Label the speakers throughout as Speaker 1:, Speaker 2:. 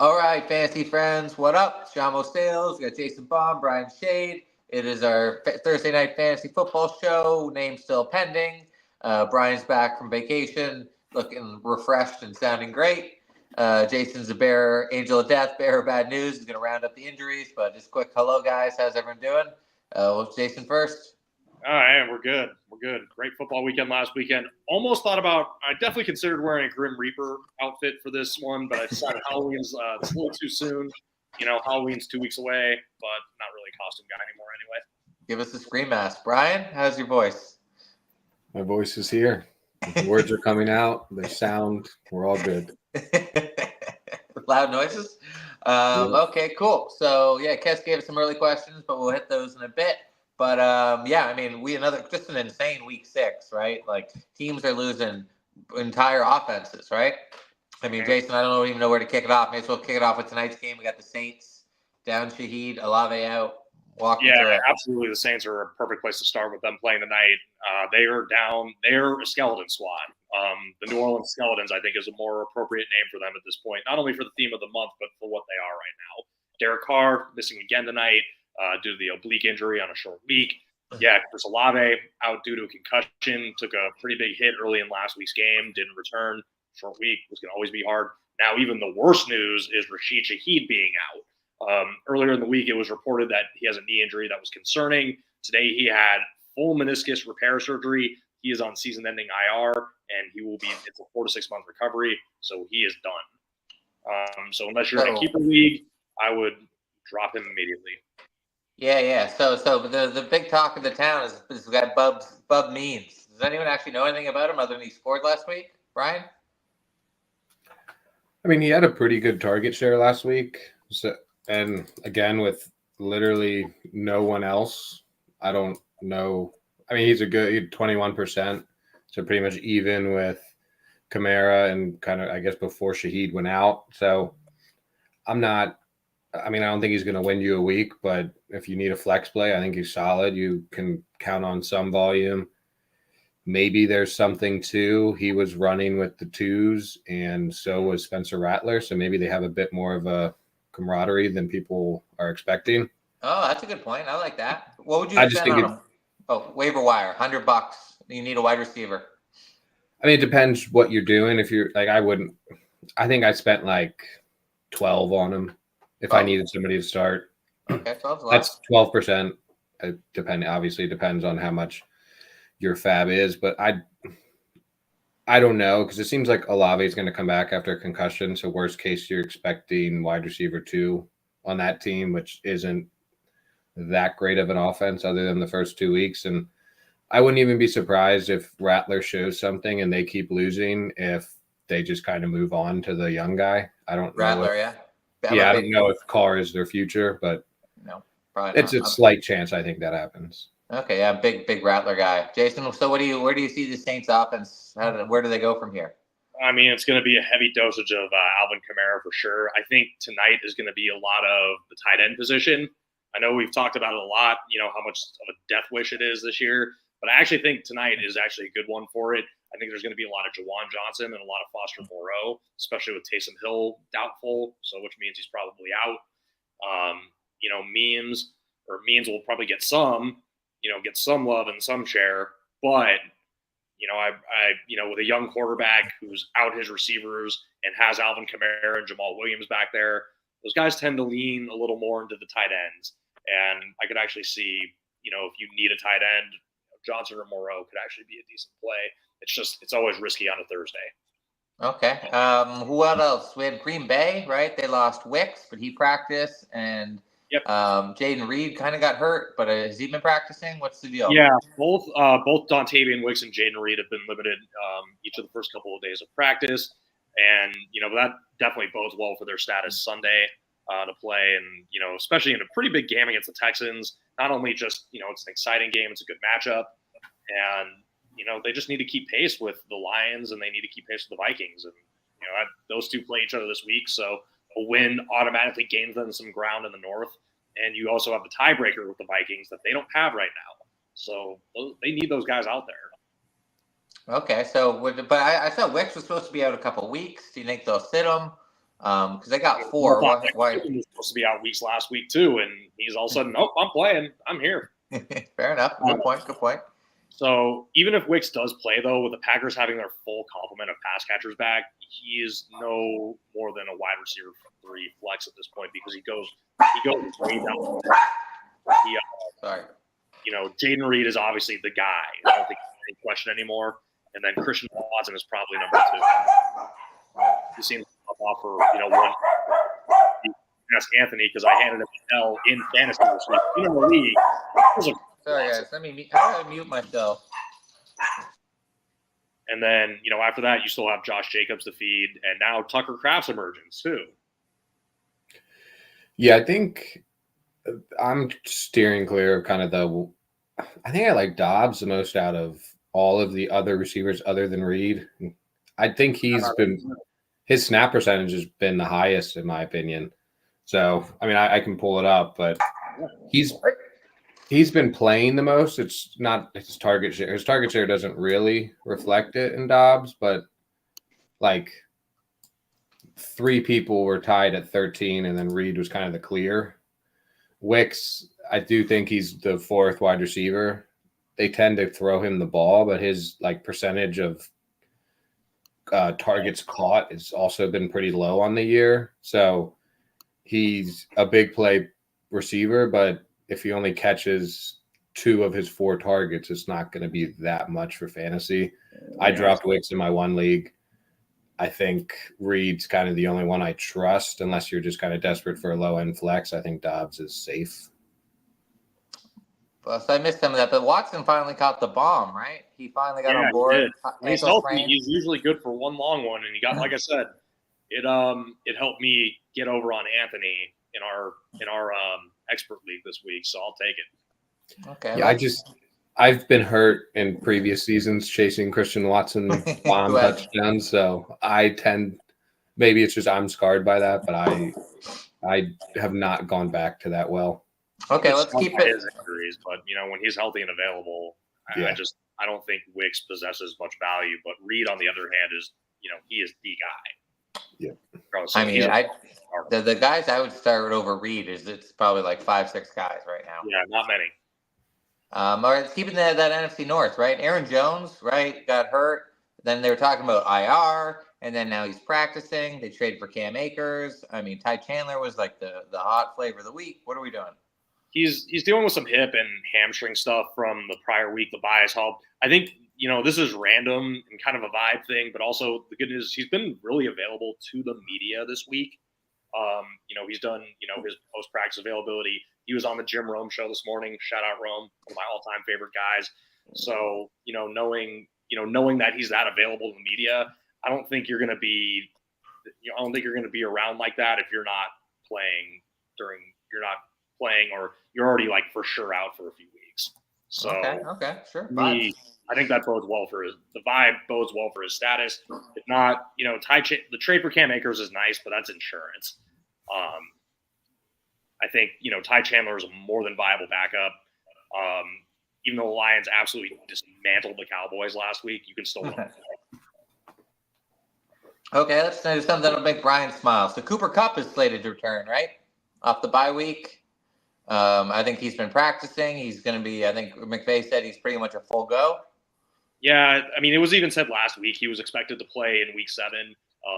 Speaker 1: All right, fantasy friends, what up? Shamo Sales, we got Jason Baum, Brian Shade. It is our Thursday night fantasy football show. Name still pending. Brian's back from vacation, looking refreshed and sounding great. Jason's a bearer, angel of death, bearer of bad news. He's going to round up the injuries, but just quick hello, guys. How's everyone doing? Jason first.
Speaker 2: All right, we're good. We're good. Great football weekend last weekend. Almost thought about, I definitely considered wearing a Grim Reaper outfit for this one, but I decided Halloween's it's a little too soon. Halloween's 2 weeks away, but not really a costume guy anymore anyway.
Speaker 1: Give us a scream mask. Brian, how's your voice?
Speaker 3: My voice is here. The words are coming out. They sound. We're all good.
Speaker 1: Loud noises? Okay, cool. So, Kes gave us some early questions, but we'll hit those in a bit. But just an insane week 6, right? Like teams are losing entire offenses, right? I mean, Jason, I don't even know where to kick it off. May as well kick it off with tonight's game. We got the Saints down Shaheed, Olave out.
Speaker 2: Yeah, absolutely. The Saints are a perfect place to start with them playing tonight. They are down. They're a skeleton squad. The New Orleans Skeletons, I think, is a more appropriate name for them at this point, not only for the theme of the month, but for what they are right now. Derek Carr missing again tonight. Due to the oblique injury on a short week. Yeah, Chris Olave out due to a concussion, took a pretty big hit early in last week's game, didn't return. Short week was going to always be hard. Now, even the worst news is Rashid Shaheed being out. Earlier in the week, it was reported that he has a knee injury that was concerning. Today, he had full meniscus repair surgery. He is on season-ending IR, and it's a 4 to 6 month recovery, so he is done. So unless you're in a keeper league, I would drop him immediately.
Speaker 1: Yeah. So the big talk of the town is this guy Bub Means. Does anyone actually know anything about him other than he scored last week, Brian?
Speaker 3: I mean, he had a pretty good target share last week. So, and again, with literally no one else, I don't know. I mean, he's 21%. So pretty much even with Kamara and kind of, I guess, before Shaheed went out. So I don't think he's going to win you a week, but if you need a flex play, I think he's solid. You can count on some volume. Maybe there's something too. He was running with the twos, and so was Spencer Rattler. So maybe they have a bit more of a camaraderie than people are expecting.
Speaker 1: Oh, that's a good point. I like that. What would you spend on him? Oh, waiver wire, $100. You need a wide receiver.
Speaker 3: I mean, it depends what you're doing. If you're like, I think I spent like 12 on him. If I needed somebody to start,
Speaker 1: okay, 12.
Speaker 3: That's 12%. Obviously, depends on how much your fab is, but I don't know because it seems like Olave is going to come back after a concussion. So worst case, you're expecting wide receiver 2 on that team, which isn't that great of an offense other than the first 2 weeks. And I wouldn't even be surprised if Rattler shows something and they keep losing if they just kind of move on to the young guy. I don't know.
Speaker 1: Rattler, yeah.
Speaker 3: I don't know if Carr is their future, but
Speaker 1: no, probably
Speaker 3: it's a slight chance I think that happens.
Speaker 1: Okay, yeah, big Rattler guy. Jason, so where do you see the Saints offense? Where do they go from here?
Speaker 2: I mean, it's going to be a heavy dosage of Alvin Kamara for sure. I think tonight is going to be a lot of the tight end position. I know we've talked about it a lot, how much of a death wish it is this year, but I actually think tonight is actually a good one for it. I think there's going to be a lot of Jawan Johnson and a lot of Foster Moreau, especially with Taysom Hill doubtful, which means he's probably out. Means will probably get some love and some share, but with a young quarterback who's out his receivers and has Alvin Kamara and Jamal Williams back there, those guys tend to lean a little more into the tight ends. And I could actually see, if you need a tight end, Johnson or Moreau could actually be a decent play. It's always risky on a Thursday.
Speaker 1: Okay. Who else? We had Green Bay, right? They lost Wicks, but he practiced, and Jaden Reed kind of got hurt, but has he been practicing? What's the deal?
Speaker 2: Yeah, both Dontavian Wicks and Jaden Reed have been limited each of the first couple of days of practice, and that definitely bodes well for their status Sunday to play, and especially in a pretty big game against the Texans. Not only just it's an exciting game, it's a good matchup, and they just need to keep pace with the Lions, and they need to keep pace with the Vikings, and those two play each other this week, so a win automatically gains them some ground in the North. And you also have the tiebreaker with the Vikings that they don't have right now. So they need those guys out there.
Speaker 1: Okay, so but I thought Wicks was supposed to be out a couple weeks. Do you think they'll sit him? Because they got 4. Why?
Speaker 2: He was supposed to be out weeks last week too, and he's all of a sudden, nope, I'm playing. I'm here.
Speaker 1: Fair enough. Good point. Good point.
Speaker 2: So even if Wicks does play, though, with the Packers having their full complement of pass catchers back, he is no more than a wide receiver 3 flex at this point because he goes way down.
Speaker 1: Sorry.
Speaker 2: Jaden Reed is obviously the guy. I don't think there's any question anymore. And then Christian Watson is probably number 2. He seems to off for one. Ask Anthony because I handed him an L in fantasy this week. In the league.
Speaker 1: Sorry, guys. How do I mute myself?
Speaker 2: And then, after that, you still have Josh Jacobs to feed, and now Tucker Kraft's emergence, too.
Speaker 3: Yeah, I think I'm steering clear of kind of I think I like Dobbs the most out of all of the other receivers other than Reed. I think his snap percentage has been the highest, in my opinion. So, I mean, I can pull it up, but he's been playing the most. It's not his target share. His target share doesn't really reflect it in Dobbs, but like 3 people were tied at 13, and then Reed was kind of the clear. Wicks, I do think he's the 4th wide receiver. They tend to throw him the ball, but his percentage of targets caught has also been pretty low on the year. So he's a big play receiver, but if he only catches 2 of his 4 targets, it's not going to be that much for fantasy. I dropped Wicks in my 1 league. I think Reed's kind of the only one I trust, unless you're just kind of desperate for a low-end flex. I think Dobbs is safe.
Speaker 1: Well, so I missed some of that, but Watson finally caught the bomb, right? He finally got on board.
Speaker 2: He's healthy. He's usually good for one long one, and he got, like I said, it helped me get over on Anthony in our expert league this week, so I'll take it.
Speaker 1: Okay.
Speaker 3: Yeah, I've been hurt in previous seasons chasing Christian Watson bomb touchdowns, so maybe it's just I'm scarred by that, but I have not gone back to that well.
Speaker 1: Okay, let's keep it.
Speaker 2: His injuries, but when he's healthy and available, I don't think Wicks possesses much value. But Reed, on the other hand, is he is the guy.
Speaker 3: Yeah.
Speaker 1: So I mean, the guys I would start over Reed it's probably like 5-6 guys right now.
Speaker 2: Yeah, not many.
Speaker 1: All right, keeping that NFC North, right? Aaron Jones, right, got hurt. Then they were talking about IR, and then now he's practicing. They traded for Cam Akers. I mean, Ty Chandler was like the hot flavor of the week. What are we doing?
Speaker 2: He's dealing with some hip and hamstring stuff from the prior week. The bias helped. I think this is random and kind of a vibe thing, but also the good news is he's been really available to the media this week. He's done his post practice availability. He was on the Jim Rome show this morning. Shout out Rome, one of my all time favorite guys. So knowing that he's that available to the media, I don't think you're going to be around like that if you're not playing or you're already like for sure out for a few weeks. So
Speaker 1: okay, sure.
Speaker 2: I think that bodes well for the vibe bodes well for his status. If not, the trade for Cam Akers is nice, but that's insurance. I think Ty Chandler is a more than viable backup. Even though the Lions absolutely dismantled the Cowboys last week, you can still win.
Speaker 1: Okay, let's do something that'll make Brian smile. So Cooper Kupp is slated to return, right? Off the bye week. I think he's been practicing. He's going to be, I think McVay said he's pretty much a full go.
Speaker 2: Yeah, I mean, it was even said last week he was expected to play in week 7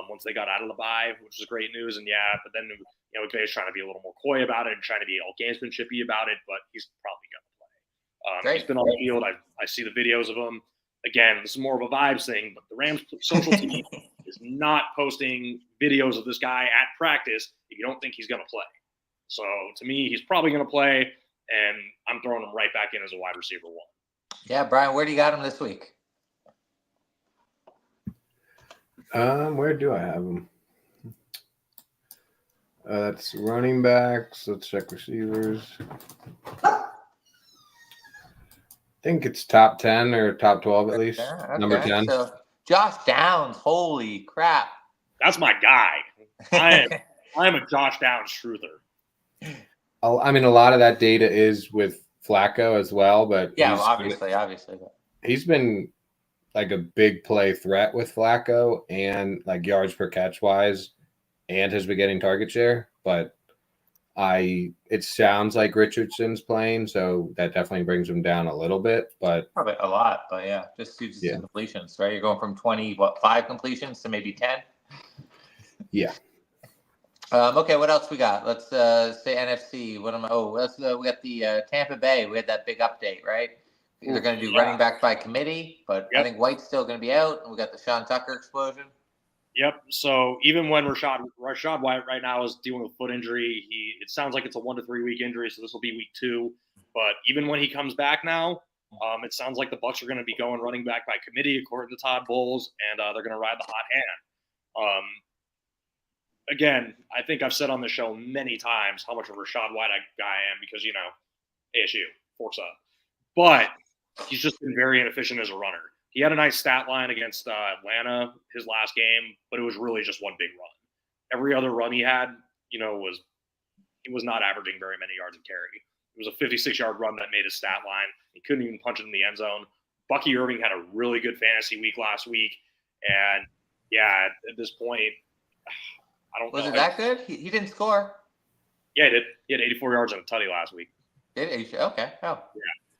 Speaker 2: once they got out of the bye, which was great news. And but then McVay is trying to be a little more coy about it and trying to be all gamesmanshipy about it, but he's probably going to play. He's been on the field. I see the videos of him. Again, this is more of a vibes thing, but the Rams social team is not posting videos of this guy at practice if you don't think he's going to play. So to me, he's probably going to play, and I'm throwing him right back in as a wide receiver 1.
Speaker 1: Yeah, Brian, where do you got him this week?
Speaker 3: Where do I have him? That's running backs. Let's check receivers. I think it's top 10 or top 12 at least. Okay. Number 10. So
Speaker 1: Josh Downs, holy crap.
Speaker 2: That's my guy. I am a Josh Downs truther.
Speaker 3: I mean, a lot of that data is with Flacco as well, but
Speaker 1: obviously.
Speaker 3: He's been like a big play threat with Flacco and like yards per catch wise. and has been getting target share, but it sounds like Richardson's playing, so that definitely brings him down a little bit, but
Speaker 1: Probably a lot, but yeah, just in completions, right? You're going from 5 completions to maybe 10.
Speaker 3: Yeah.
Speaker 1: Okay, what else we got? Let's say NFC. What am I? Oh, we got the Tampa Bay. We had that big update, right? They're going to do running back by committee, but I think White's still going to be out, and we got the Sean Tucker explosion.
Speaker 2: Yep. So even when Rashad White right now is dealing with a foot injury, it sounds like it's a 1 to 3 week injury, so this will be week 2. But even when he comes back now, it sounds like the Bucs are going to be going running back by committee, according to Todd Bowles, and they're going to ride the hot hand. Again, I think I've said on the show many times how much of a Rashad White guy I am because, ASU, forks up. But he's just been very inefficient as a runner. He had a nice stat line against Atlanta his last game, but it was really just one big run. Every other run he had, he was not averaging very many yards of carry. It was a 56-yard run that made his stat line. He couldn't even punch it in the end zone. Bucky Irving had a really good fantasy week last week. And, yeah, at this point, I don't know.
Speaker 1: Was it that good? He didn't score.
Speaker 2: Yeah, he did. He had 84 yards on a tutty last week.
Speaker 1: Did he? Okay. Oh.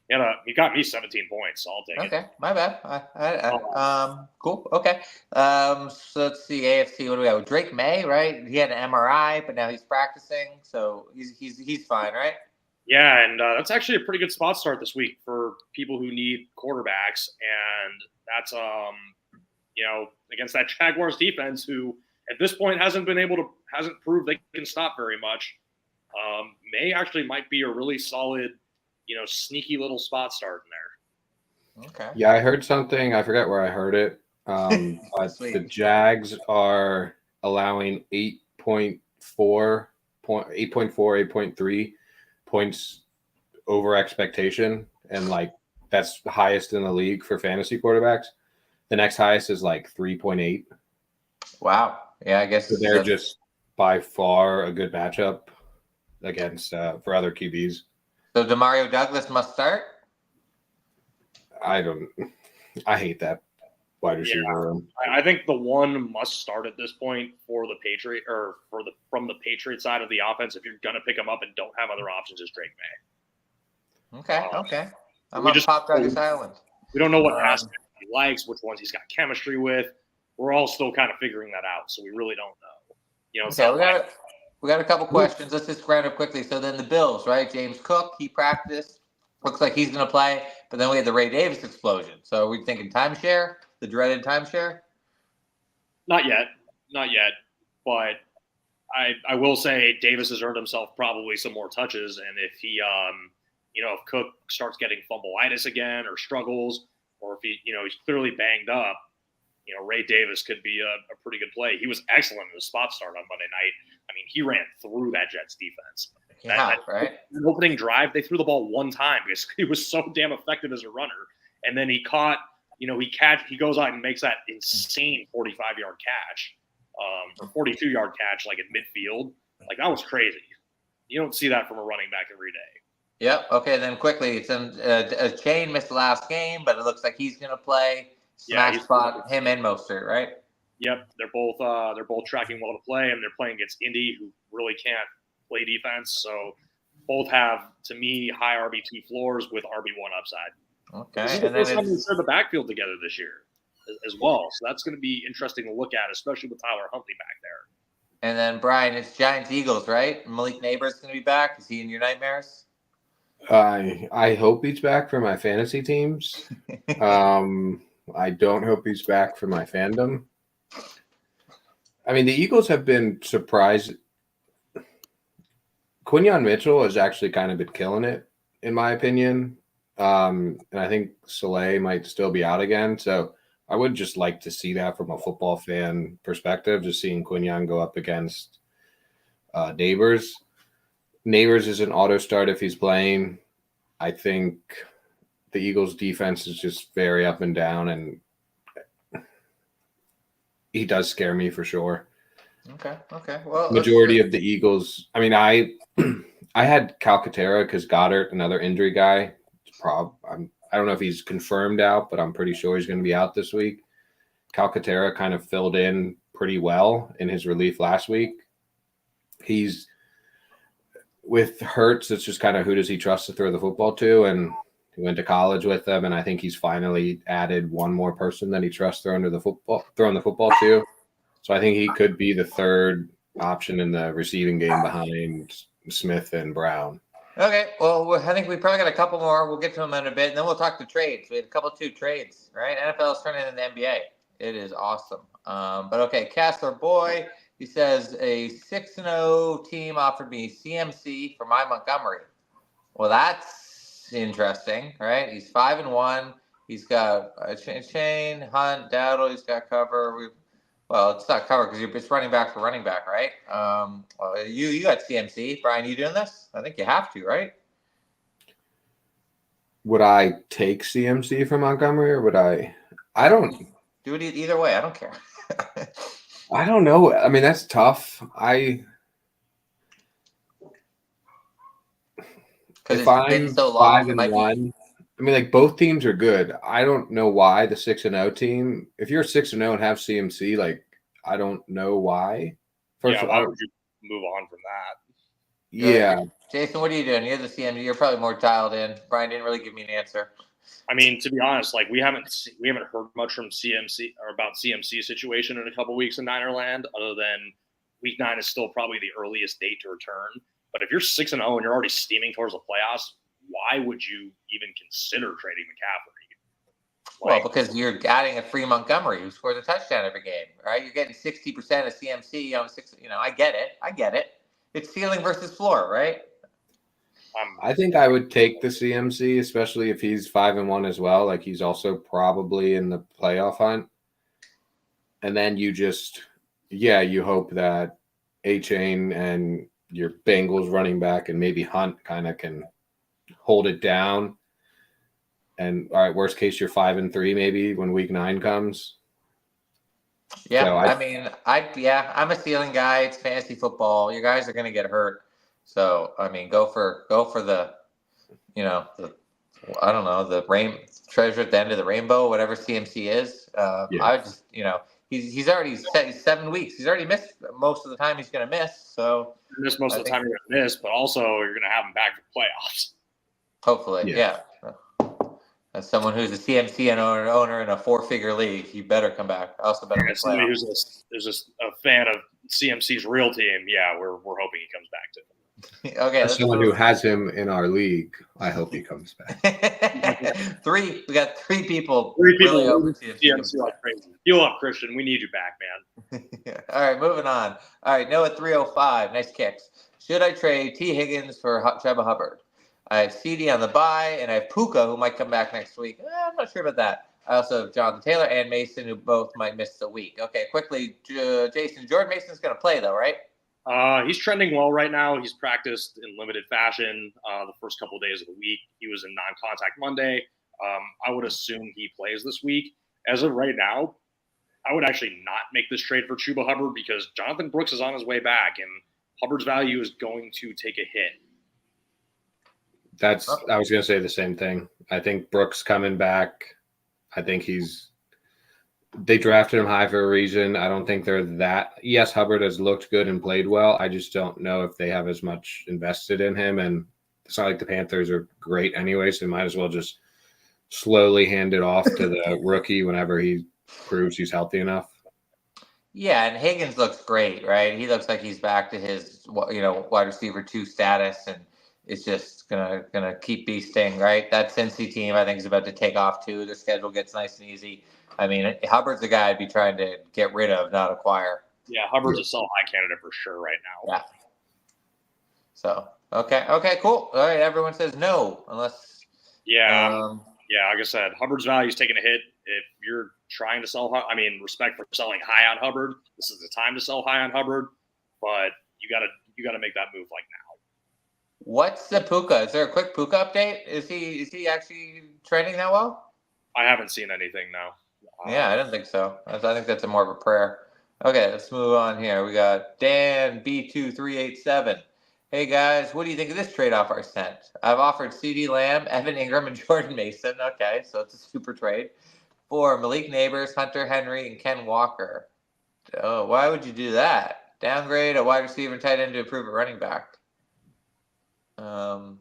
Speaker 2: Yeah. He got me 17 points, so I'll take it.
Speaker 1: Okay, my bad. Cool. Okay. So let's see. AFC. What do we have? Drake May, right? He had an MRI, but now he's practicing, so he's fine, right?
Speaker 2: Yeah, and that's actually a pretty good spot start this week for people who need quarterbacks, and that's against that Jaguars defense, who at this point hasn't proved they can stop very much. May actually might be a really solid, sneaky little spot start in there.
Speaker 3: Okay. Yeah, I heard something. I forget where I heard it. But the Jags are allowing 8.3 points over expectation, and that's the highest in the league for fantasy quarterbacks. The next highest is 3.8.
Speaker 1: Wow. Yeah, I guess
Speaker 3: so they're just by far a good matchup against for other QBs.
Speaker 1: So Demario Douglas must start?
Speaker 2: I
Speaker 3: hate that wide receiver room.
Speaker 2: I think the one must start at this point for the Patriot or from the Patriot side of the offense. If you're gonna pick him up and don't have other options, is Drake May.
Speaker 1: Okay. I'm on Pop Douglas Island.
Speaker 2: We don't know what passes he likes, which ones he's got chemistry with. We're all still kind of figuring that out, so we really don't know.
Speaker 1: Okay, we got a couple questions. Let's just round up quickly. So then the Bills, right? James Cook, he practiced. Looks like he's going to play. But then we had the Ray Davis explosion. So are we thinking timeshare, the dreaded timeshare?
Speaker 2: Not yet. But I will say Davis has earned himself probably some more touches. And if he, if Cook starts getting fumbleitis again or struggles, or if he's clearly banged up, Ray Davis could be a pretty good play. He was excellent in the spot start on Monday night. I mean, he ran through that Jets defense.
Speaker 1: Right.
Speaker 2: The opening drive, they threw the ball one time because he was so damn effective as a runner. And then he caught, he goes out and makes that insane 45-yard catch, or 42-yard catch, at midfield. That was crazy. You don't see that from a running back every day.
Speaker 1: Yep. Okay. Then quickly, it's Chain missed the last game, but it looks like he's going to play. Smash spot him and Mostert, right?
Speaker 2: Yep, they're both tracking well to play, and they're playing against Indy, who really can't play defense. So both have, to me, high RB2 floors with RB1 upside.
Speaker 1: Okay,
Speaker 2: this is the first time they started the backfield together this year as well. So that's going to be interesting to look at, especially with Tyler Huntley back there.
Speaker 1: And then Brian, it's Giants Eagles, right? Malik Neighbors going to be back. Is he in your nightmares?
Speaker 3: I hope he's back for my fantasy teams. I don't hope he's back for my fandom. I mean, the Eagles have been surprised. Quinyon Mitchell has actually kind of been killing it, in my opinion. And I think Soleil might still be out again. So I would just like to see that from a football fan perspective, just seeing Quinyon go up against Neighbors. Neighbors is an auto start if he's playing. I think the Eagles defense is just very up and down, and he does scare me for sure.
Speaker 1: Okay. Well,
Speaker 3: majority of the Eagles. I mean, I had Calcaterra because Goddard, another injury guy. I don't know if he's confirmed out, but I'm pretty sure he's going to be out this week. Calcaterra kind of filled in pretty well in his relief last week. He's with Hurts, it's just kind of who does he trust to throw the football to? And he went to college with them, and I think he's finally added one more person that he trusts throwing the football to. So I think he could be the third option in the receiving game behind Smith and Brown.
Speaker 1: Okay, well, I think we probably got a couple more. We'll get to them in a bit, and then we'll talk to trades. We had two trades, right? NFL is turning into the NBA. It is awesome. But okay, Castler Boy, he says a 6-0 team offered me CMC for my Montgomery. Well, that's interesting, right? He's 5-1. He's got Chain, Hunt, Dowdle. He's got cover. Well, it's not cover because it's running back for running back, right? Well, you got CMC. Brian, you doing this? I think you have to, right?
Speaker 3: Would I take CMC for Montgomery or would I? I don't.
Speaker 1: Do it either way. I don't care.
Speaker 3: I don't know. I mean, that's tough.
Speaker 1: Because
Speaker 3: if
Speaker 1: it's
Speaker 3: I'm
Speaker 1: been so long.
Speaker 3: 5-1, I mean, like both teams are good. I don't know why the 6-0 team. If you're 6-0 and have CMC, like I don't know why.
Speaker 2: Why would you move on from that?
Speaker 3: Yeah,
Speaker 1: Jason, what are you doing? You're the CMC. You're probably more dialed in. Brian didn't really give me an answer.
Speaker 2: I mean, to be honest, like we haven't heard much from CMC or about CMC situation in a couple weeks in Ninerland, other than week 9 is still probably the earliest date to return. But if you're 6-0 and you're already steaming towards the playoffs, why would you even consider trading McCaffrey?
Speaker 1: Well, because you're adding a free Montgomery who scores a touchdown every game, right? You're getting 60% of CMC on 6. I get it. It's ceiling versus floor, right?
Speaker 3: I think I would take the CMC, especially if he's 5-1 as well. Like he's also probably in the playoff hunt. And then you hope that A-Chain and your Bengals running back and maybe Hunt kind of can hold it down. And all right, worst case, you're 5-3 maybe when week 9 comes.
Speaker 1: Yeah, so I'm a ceiling guy. It's fantasy football. You guys are going to get hurt. So, I mean, go for the, I don't know, the treasure at the end of the rainbow, whatever CMC is. I would just, he's already set 7 weeks. He's already missed most of the time he's going to miss. So
Speaker 2: miss most of the time you're going to miss, but also you're going to have him back for playoffs.
Speaker 1: Hopefully, yeah. As someone who's a CMC owner in a 4-figure league, you better come back. I also better.
Speaker 2: As somebody who's a fan of CMC's real team, we're hoping he comes back too.
Speaker 1: Okay.
Speaker 3: As someone who has him in our league, I hope he comes back.
Speaker 1: 3. We got 3 people.
Speaker 2: 3 people
Speaker 1: really over
Speaker 2: CMC like crazy. Heal up, Christian. We need you back, man.
Speaker 1: All right, moving on. All right, Noah 305. Nice kicks. Should I trade T. Higgins for Chuba Hubbard? I have CD on the bye, and I have Puka, who might come back next week. I'm not sure about that. I also have Jonathan Taylor and Mason, who both might miss the week. Okay, quickly, Jason. Jordan Mason's going to play, though, right?
Speaker 2: He's trending well right now. He's practiced in limited fashion the first couple of days of the week. He was in non-contact Monday. I would assume he plays this week. As of right now, I would actually not make this trade for Chuba Hubbard because Jonathan Brooks is on his way back, and Hubbard's value is going to take a hit.
Speaker 3: I was going to say the same thing. I think Brooks coming back. I think they drafted him high for a reason. I don't think they're that. Yes, Hubbard has looked good and played well. I just don't know if they have as much invested in him. And it's not like the Panthers are great anyway, so they might as well just slowly hand it off to the rookie whenever he proves he's healthy enough.
Speaker 1: Yeah, and Higgins looks great, right? He looks like he's back to his, wide receiver 2 status, and it's just gonna keep beasting, right? That Cincy team, I think, is about to take off too. The schedule gets nice and easy. I mean, Hubbard's the guy I'd be trying to get rid of, not acquire.
Speaker 2: Yeah, Hubbard's a sell-high candidate for sure right now.
Speaker 1: Yeah. So, okay, cool. All right, everyone says no, unless.
Speaker 2: Yeah, like I said, Hubbard's value is taking a hit. If you're trying to sell, respect for selling high on Hubbard. This is the time to sell high on Hubbard, but you gotta make that move like now.
Speaker 1: What's the Puka? Is there a quick Puka update? Is he actually trending that well?
Speaker 2: I haven't seen anything now.
Speaker 1: Yeah, I don't think so. I think that's more of a prayer. Okay, let's move on here. We got Dan B2387. Hey guys, what do you think of this trade offer I sent? I've offered CeeDee Lamb, Evan Ingram, and Jordan Mason. Okay, so it's a super trade for Malik Neighbors, Hunter Henry, and Ken Walker. Oh, why would you do that? Downgrade a wide receiver and tight end to improve a running back. Am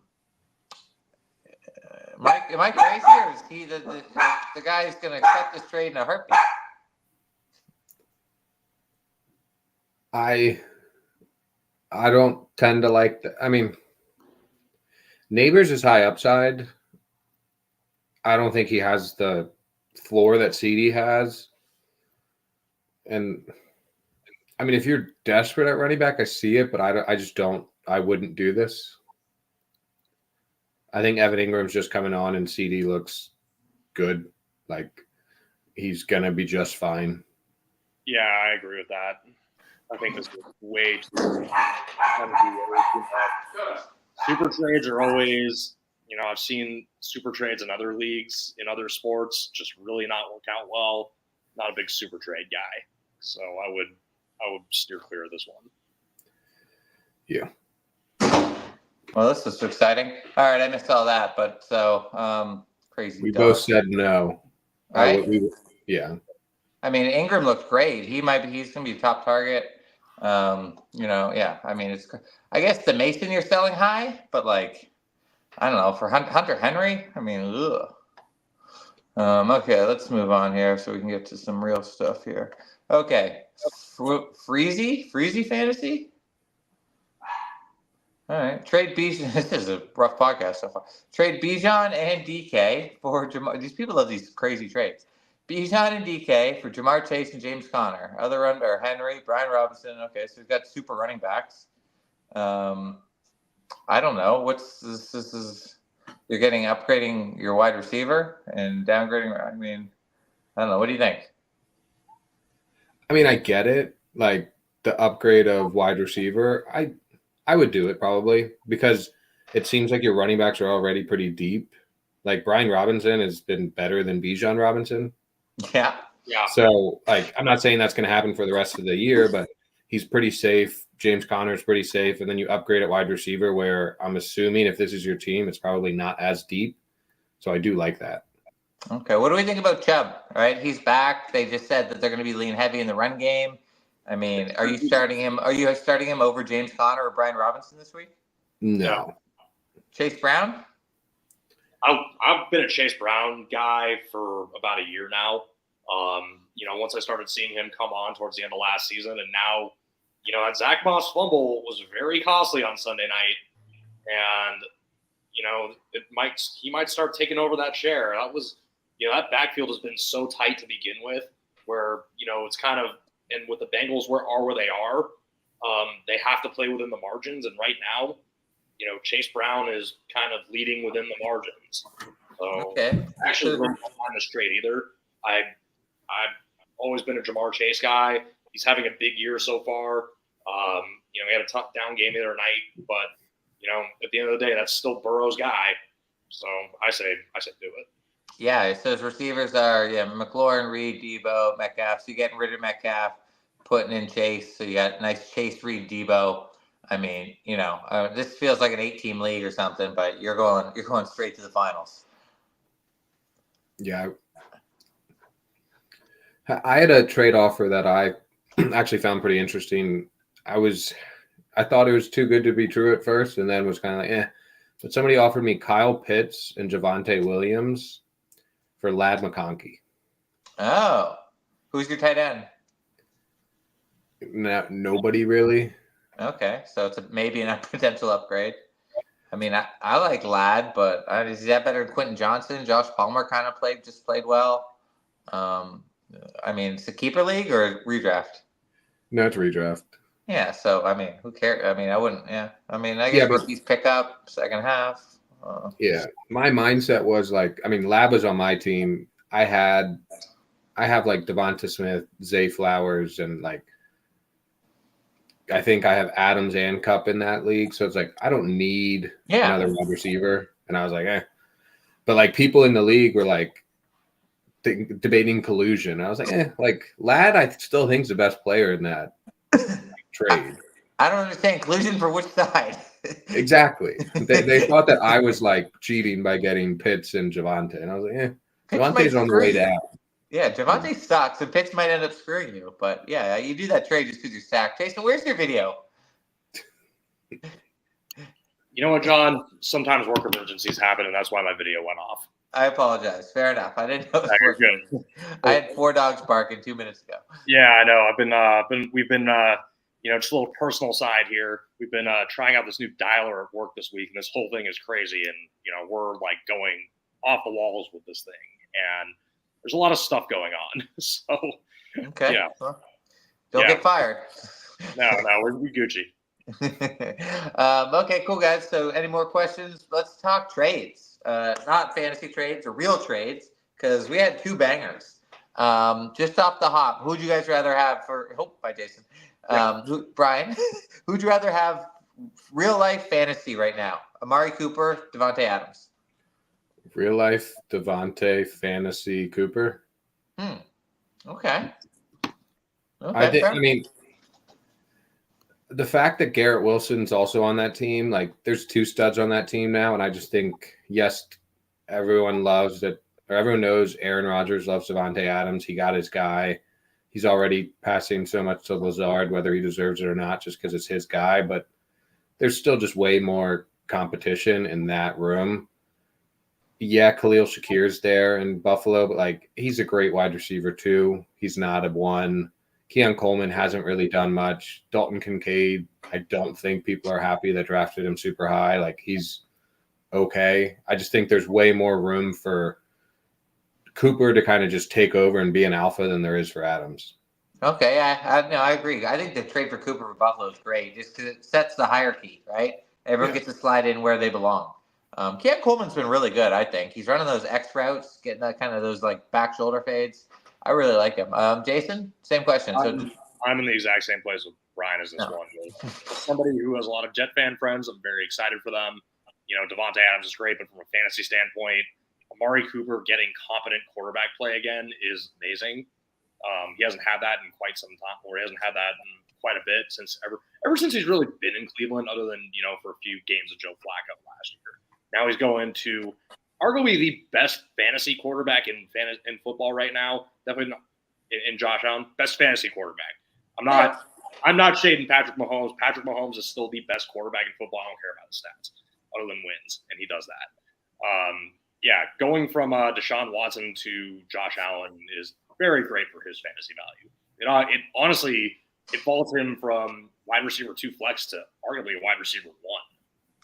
Speaker 1: I crazy, or is he the guy who's going to cut this trade in a heartbeat?
Speaker 3: I don't tend to like that. I mean, Neighbors is high upside. I don't think he has the floor that CD has. And I mean, if you're desperate at running back, I see it, but I just don't. I wouldn't do this. I think Evan Ingram's just coming on, and CD looks good. Like he's gonna be just fine.
Speaker 2: Yeah, I agree with that. I think this is way too. Super trades are always, I've seen super trades in other leagues, in other sports, just really not work out well. Not a big super trade guy, so I would steer clear of this one.
Speaker 3: Yeah.
Speaker 1: Well, this is exciting. All right, I missed all that, but so crazy.
Speaker 3: We both said no.
Speaker 1: Right?
Speaker 3: Yeah.
Speaker 1: I mean, Ingram looked great. He's going to be a top target. Yeah. I mean, I guess the Mason you're selling high, but like, I don't know, for Hunter Henry, I mean, ugh. Okay, let's move on here so we can get to some real stuff here. Okay, Freezy fantasy. All right, trade Bijan. This is a rough podcast so far. Trade Bijan and DK for Jamar. These people love these crazy trades. Bijan and DK for Jamar Chase and James Conner. Other end are Henry, Brian Robinson. Okay, so we've got super running backs. I don't know. What's this? This is you're upgrading your wide receiver and downgrading. I mean, I don't know. What do you think?
Speaker 3: I mean, I get it. Like the upgrade of wide receiver, I would do it probably because it seems like your running backs are already pretty deep. Like Brian Robinson has been better than Bijan Robinson.
Speaker 1: Yeah.
Speaker 3: So, like, I'm not saying that's going to happen for the rest of the year, but he's pretty safe. James Conner is pretty safe. And then you upgrade at wide receiver where I'm assuming if this is your team, it's probably not as deep. So I do like that.
Speaker 1: Okay. What do we think about Chubb? Right. He's back. They just said that they're going to be leaning heavy in the run game. I mean, are you starting him over James Conner or Brian Robinson this week?
Speaker 3: No.
Speaker 1: Chase Brown?
Speaker 2: I've been a Chase Brown guy for about a year now. Once I started seeing him come on towards the end of last season, and now, that Zach Moss fumble was very costly on Sunday night, and he might start taking over that share. That was, that backfield has been so tight to begin with, where it's kind of, and with the Bengals where they are, they have to play within the margins, and right now, Chase Brown is kind of leading within the margins. So
Speaker 1: okay.
Speaker 2: Actually, we're not on this trade either. I've always been a Jamar Chase guy. He's having a big year so far. He had a tough down game the other night, but at the end of the day, that's still Burrow's guy. So I say do it.
Speaker 1: Yeah, it says receivers are McLaurin, Reed, Debo, Metcalf. So you're getting rid of Metcalf, putting in Chase. So you got nice Chase, Reed, Debo. I mean, this feels like an 8-team league or something, but you're going straight to the finals.
Speaker 3: Yeah. I had a trade offer that I actually found pretty interesting. I thought it was too good to be true at first, and then was kind of like, eh. But somebody offered me Kyle Pitts and Javonte Williams for Ladd McConkey.
Speaker 1: Oh, who's your tight end?
Speaker 3: Nobody really.
Speaker 1: Okay, so it's maybe a potential upgrade. I mean, I like Ladd, but is that better than Quentin Johnson? Josh Palmer kind of played well. I mean, it's a keeper league or a redraft?
Speaker 3: No, it's redraft.
Speaker 1: Yeah, so I mean, who cares? I mean, I wouldn't. Yeah, I mean, I guess rookies pick up second half.
Speaker 3: Yeah, my mindset was like, I mean, Ladd was on my team. I have like Devonta Smith, Zay Flowers, and like I think I have Adams and Kupp in that league. So it's like I don't need another wide receiver. And I was like, eh. But like people in the league were like debating collusion. I was like, like Ladd, I still think is the best player in that trade.
Speaker 1: I don't understand collusion for which side.
Speaker 3: Exactly. They thought that I was like cheating by getting Pitts and Javonte. And I was like, Javonte's on the way down.
Speaker 1: Yeah, Javante sucks, and Pitts might end up screwing you. But yeah, you do that trade just because you're sacked. Jason, where's your video?
Speaker 2: You know what, John? Sometimes work emergencies happen, and that's why my video went off.
Speaker 1: I apologize. Fair enough. I didn't know it was
Speaker 2: You're
Speaker 1: work
Speaker 2: good.
Speaker 1: emergency. I had 4 dogs barking 2 minutes ago.
Speaker 2: Yeah, I know. We've been just a little personal side here. We've been trying out this new dialer at work this week, and this whole thing is crazy. And we're like going off the walls with this thing, and there's a lot of stuff going on. So
Speaker 1: Okay.
Speaker 2: yeah,
Speaker 1: Well, don't get fired.
Speaker 2: No, we're Gucci.
Speaker 1: Okay, cool, guys. So, any more questions? Let's talk trades. Not fantasy trades or real trades, because we had 2 bangers. Just off the hop, who'd you guys rather have for? Oh, by Jason. Brian, who'd you rather have real life fantasy right now? Amari Cooper, Devontae Adams.
Speaker 3: Real life Devontae, fantasy Cooper.
Speaker 1: Okay.
Speaker 3: I mean, the fact that Garrett Wilson's also on that team, like there's 2 studs on that team now, and I just think, yes, everyone loves that, or everyone knows Aaron Rodgers loves Devontae Adams. He got his guy. He's already passing so much to Lazard, whether he deserves it or not, just because it's his guy. But there's still just way more competition in that room. Yeah, Khalil Shakir's there in Buffalo, but like he's a great wide receiver too. He's not a 1. Keon Coleman hasn't really done much. Dalton Kincaid, I don't think people are happy that drafted him super high. Like he's okay. I just think there's way more room for Cooper to kind of just take over and be an alpha than there is for Adams.
Speaker 1: Okay, I agree. I think the trade for Cooper for Buffalo is great, just because it sets the hierarchy, right? Everyone gets to slide in where they belong. Keon Coleman's been really good, I think. He's running those X routes, getting that kind of those like back shoulder fades. I really like him. Jason, same question.
Speaker 2: I'm in the exact same place with Brian as this one. Somebody who has a lot of Jet fan friends, I'm very excited for them. Devontae Adams is great, but from a fantasy standpoint, Amari Cooper getting competent quarterback play again is amazing. He hasn't had that in quite some time, or he hasn't had that in quite a bit ever since he's really been in Cleveland, other than for a few games of Joe Flacco last year. Now he's going to arguably the best fantasy quarterback in football right now. Definitely not in Josh Allen, best fantasy quarterback. I'm not shading Patrick Mahomes. Patrick Mahomes is still the best quarterback in football. I don't care about the stats other than wins, and he does that. Going from Deshaun Watson to Josh Allen is very great for his fantasy value. It honestly vaults him from wide receiver 2 flex to arguably a wide receiver 1.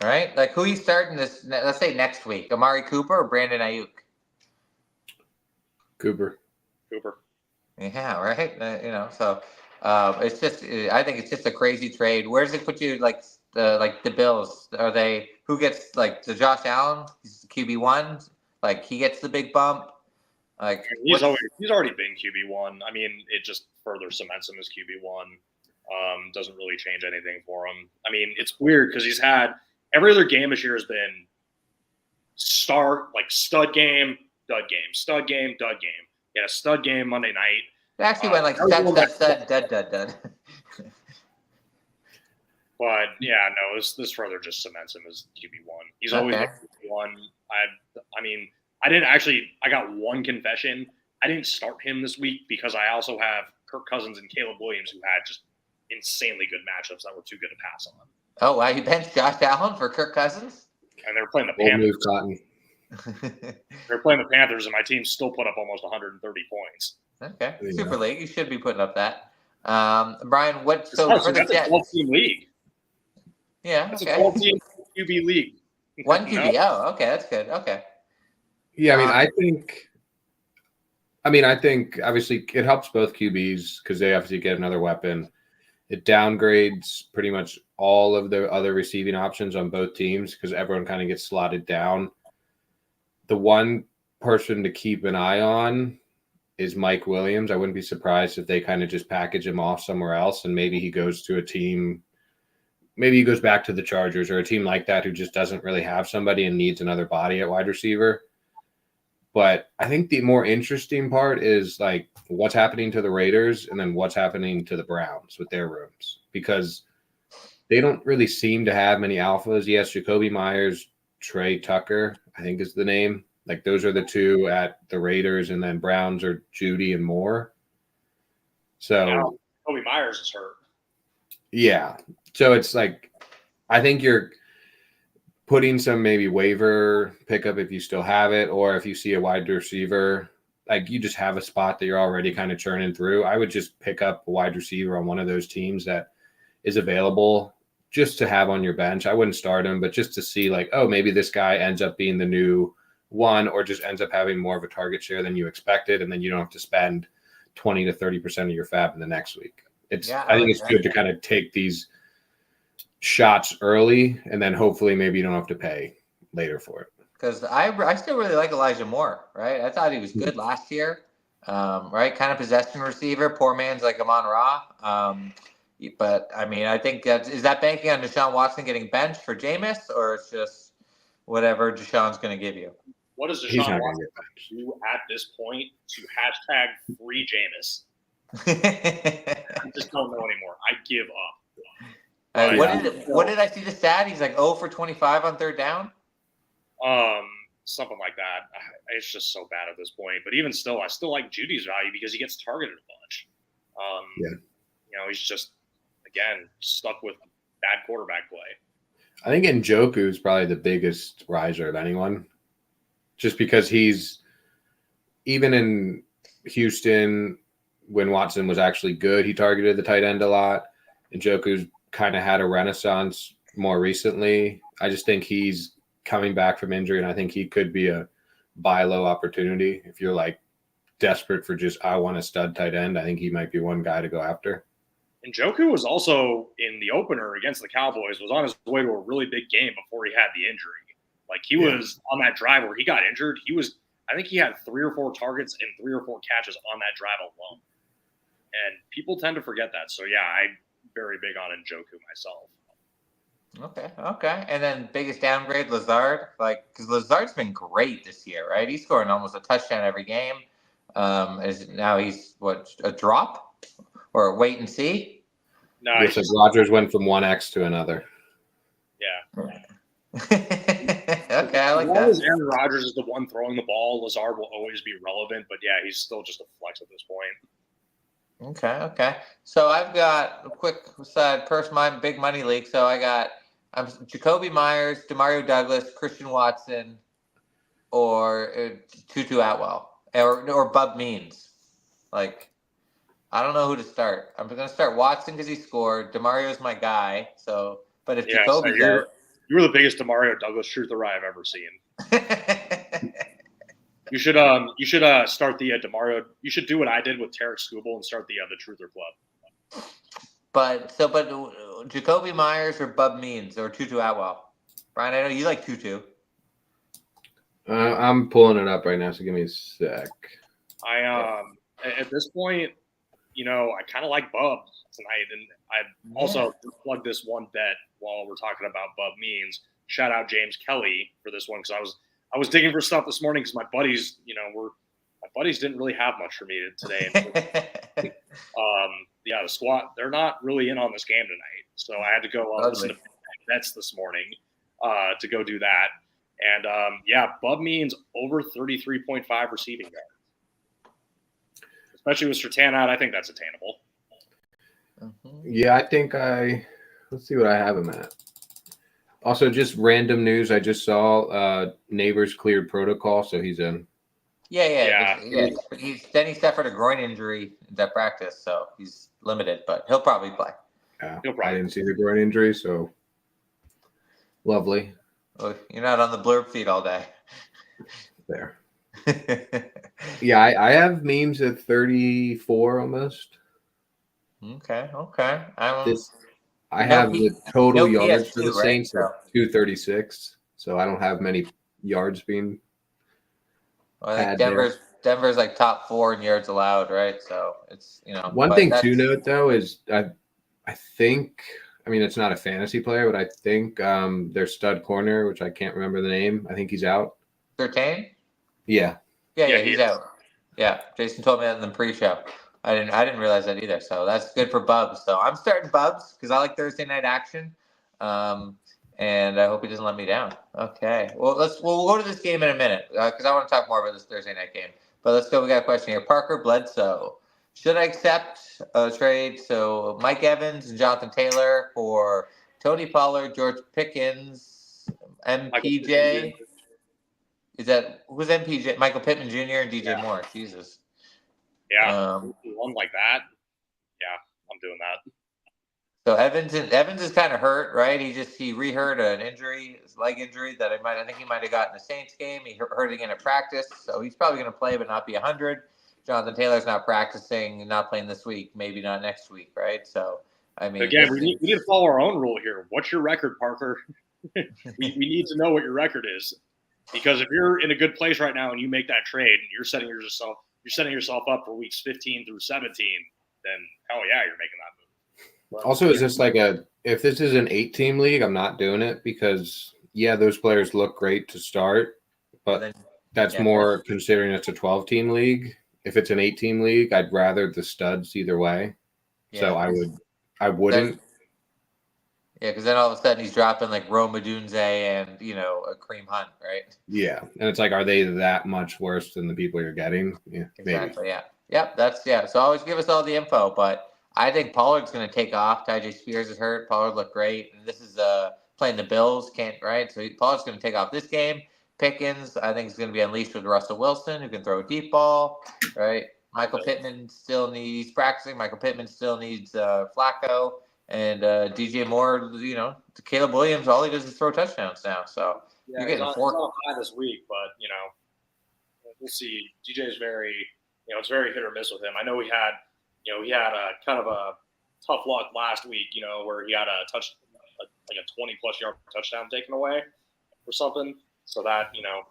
Speaker 1: All right, like who you starting this? Let's say next week, Amari Cooper or Brandon Ayuk?
Speaker 3: Cooper.
Speaker 1: Yeah, right. So it's just, I think it's just a crazy trade. Where does it put you? Like the Bills, are they? Who gets like the Josh Allen? He's the QB1. Like he gets the big bump. Like
Speaker 2: he's already been QB1. I mean, it just further cements him as QB1. Doesn't really change anything for him. I mean, it's weird because he's had every other game this year has been stud game, dud game, stud game, dud game. He had a stud game Monday night.
Speaker 1: It actually went like stud, dud.
Speaker 2: But yeah, no, this further just cements him as QB1. He's always been QB1. I got one confession. I didn't start him this week because I also have Kirk Cousins and Caleb Williams, who had just insanely good matchups that were too good to pass on.
Speaker 1: Oh, wow. You benched Josh Allen for Kirk Cousins?
Speaker 2: And they were playing the Panthers. They're playing the Panthers, and my team still put up almost 130 points.
Speaker 1: Okay. Yeah. Super League. You should be putting up that. Brian, for the
Speaker 2: Jets? That's a 12-team league.
Speaker 1: Yeah,
Speaker 2: that's a 12-team QB league.
Speaker 1: One QB. No? Oh, okay. That's good. Okay.
Speaker 3: Yeah, I think obviously it helps both QBs because they obviously get another weapon. It downgrades pretty much all of the other receiving options on both teams because everyone kind of gets slotted down. The one person to keep an eye on is Mike Williams. I wouldn't be surprised if they kind of just package him off somewhere else and maybe he goes to a team. Maybe he goes back to the Chargers or a team like that who just doesn't really have somebody and needs another body at wide receiver. But I think the more interesting part is like what's happening to the Raiders and then what's happening to the Browns with their rooms because they don't really seem to have many alphas. Yes, Jacoby Myers, Trey Tucker, I think is the name. Like those are the two at the Raiders, and then Browns are Judy and Moore. So
Speaker 2: now, Kobe Myers is hurt.
Speaker 3: Yeah. So it's like, I think you're putting some maybe waiver pickup if you still have it, or if you see a wide receiver, like you just have a spot that you're already kind of churning through. I would just pick up a wide receiver on one of those teams that is available just to have on your bench. I wouldn't start him, but just to see like, oh, maybe this guy ends up being the new one, or just ends up having more of a target share than you expected. And then you don't have to spend 20 to 30% of your fab in the next week. I think it's good to kind of take these shots early, and then hopefully maybe you don't have to pay later for it.
Speaker 1: Because I still really like Elijah Moore, right? I thought he was good last year, right? Kind of possession receiver. Poor man's like Amon-Ra. But I mean, I think is that banking on Deshaun Watson getting benched for Jameis, or it's just whatever Deshaun's going to give you?
Speaker 2: What does Deshaun Watson do at this point to hashtag free Jameis? I just don't know anymore. I give up.
Speaker 1: What did I see the stat? He's like 0 for 25 on third down.
Speaker 2: Something like that. It's just so bad at this point. But even still, I still like Judy's value because he gets targeted a bunch. He's just again stuck with bad quarterback play.
Speaker 3: I think Njoku is probably the biggest riser of anyone, just because he's even in Houston when Watson was actually good, he targeted the tight end a lot. Njoku's kind of had a renaissance more recently. I just think he's coming back from injury, and I think he could be a buy low opportunity. If you're like desperate for just, I want a stud tight end, I think he might be one guy to go after.
Speaker 2: Njoku was also in the opener against the Cowboys, was on his way to a really big game before he had the injury. Like he was on that drive where he got injured. I think he had 3 or 4 targets and 3 or 4 catches on that drive alone. And people tend to forget that. So, yeah, I'm very big on Njoku myself.
Speaker 1: Okay. And then biggest downgrade, Lazard. Because Lazard's been great this year, right? He's scoring almost a touchdown every game. Now he's, a drop? Or wait and see?
Speaker 2: No,
Speaker 3: it's like Rodgers went from one X to another.
Speaker 2: Yeah.
Speaker 1: Okay, I like that.
Speaker 2: As Aaron Rodgers is the one throwing the ball, Lazard will always be relevant. But, yeah, he's still just a flex at this point.
Speaker 1: Okay. So I've got a quick side my big money league. So I got Jacoby Myers, Demario Douglas, Christian Watson, or Tutu Atwell, or Bub Means. Like, I don't know who to start. I'm going to start Watson because he scored. Demario's my guy. So, but if Jacoby's out,
Speaker 2: you were the biggest Demario Douglas truther I've ever seen. You should start the Demario. You should do what I did with Tarek Skubal and start the Truther Club.
Speaker 1: But Jacoby Myers or Bub Means or Tutu Atwell. Brian, I know you like Tutu.
Speaker 3: I'm pulling it up right now, so give me a sec.
Speaker 2: At this point, I kind of like Bub tonight, and I also plugged this one bet while we're talking about Bub Means. Shout out James Kelly for this one because I was digging for stuff this morning because my buddies, didn't really have much for me today. The squad, they're not really in on this game tonight, so I had to go listen to bets this morning to go do that. And Bub Means over 33.5 receiving yards, especially with Surtain out. I think that's attainable.
Speaker 3: Yeah, I think let's see what I have him at. Also, just random news. I just saw Neighbors cleared protocol, so he's in.
Speaker 1: Yeah. He suffered a groin injury at practice, so he's limited, but he'll probably play.
Speaker 3: Yeah, I didn't see the groin injury, so lovely.
Speaker 1: Well, you're not on the blurb feed all day.
Speaker 3: There. Yeah, I have memes at 34 almost.
Speaker 1: Okay.
Speaker 3: I have the total yards for the Saints
Speaker 1: at
Speaker 3: 236, so I don't have many yards being.
Speaker 1: Well, I think Denver's like top 4 in yards allowed, right? So it's
Speaker 3: One thing to note though is I think it's not a fantasy player, but I think their stud corner, which I can't remember the name, I think he's out.
Speaker 1: Surtain?
Speaker 3: Yeah,
Speaker 1: he's out. Yeah, Jason told me that in the pre-show. I didn't realize that either. So that's good for Bubs. So I'm starting Bubs because I like Thursday night action. and I hope he doesn't let me down. Okay. Well, we'll go to this game in a minute because I want to talk more about this Thursday night game. But let's go. We got a question here. Parker Bledsoe. Should I accept a trade? So Mike Evans and Jonathan Taylor for Tony Pollard, George Pickens, MPJ. Is that who's MPJ? Michael Pittman Jr. and DJ Moore. Jesus.
Speaker 2: Yeah. One like that. Yeah, I'm doing that.
Speaker 1: So Evans is kind of hurt, right? He re-hurt an injury, his leg injury that I think he might have gotten the Saints game. He hurt again at practice, so he's probably going to play, but not be 100. Jonathan Taylor's not practicing, not playing this week, maybe not next week, right? So I mean,
Speaker 2: again, we need to follow our own rule here. What's your record, Parker? we need to know what your record is, because if you're in a good place right now and you make that trade, and you're setting yourself up for weeks 15 through 17, then hell yeah, you're making that move.
Speaker 3: Also, is this if this is an 8-team league, I'm not doing it because, yeah, those players look great to start, but that's more considering it's a 12-team league. If it's an 8-team league, I'd rather the studs either way. Yeah, so I wouldn't.
Speaker 1: Yeah, because then all of a sudden he's dropping like Rome Odunze and, a Kareem Hunt, right?
Speaker 3: Yeah, and it's like, are they that much worse than the people you're getting? Yeah,
Speaker 1: exactly, maybe. Yeah. Yep, so always give us all the info, but I think Pollard's going to take off. Tyjae Spears is hurt. Pollard looked great. And this is playing the Bills, right? So Pollard's going to take off this game. Pickens, I think, is going to be unleashed with Russell Wilson, who can throw a deep ball, right? Michael Pittman still needs practicing. Michael Pittman still needs Flacco. And DJ Moore, Caleb Williams, all he does is throw touchdowns now. So
Speaker 2: you're getting 4 high this week, but, we'll see. DJ is very, it's very hit or miss with him. I know he had a kind of a tough luck last week, where he had a 20-plus yard touchdown taken away or something. So that,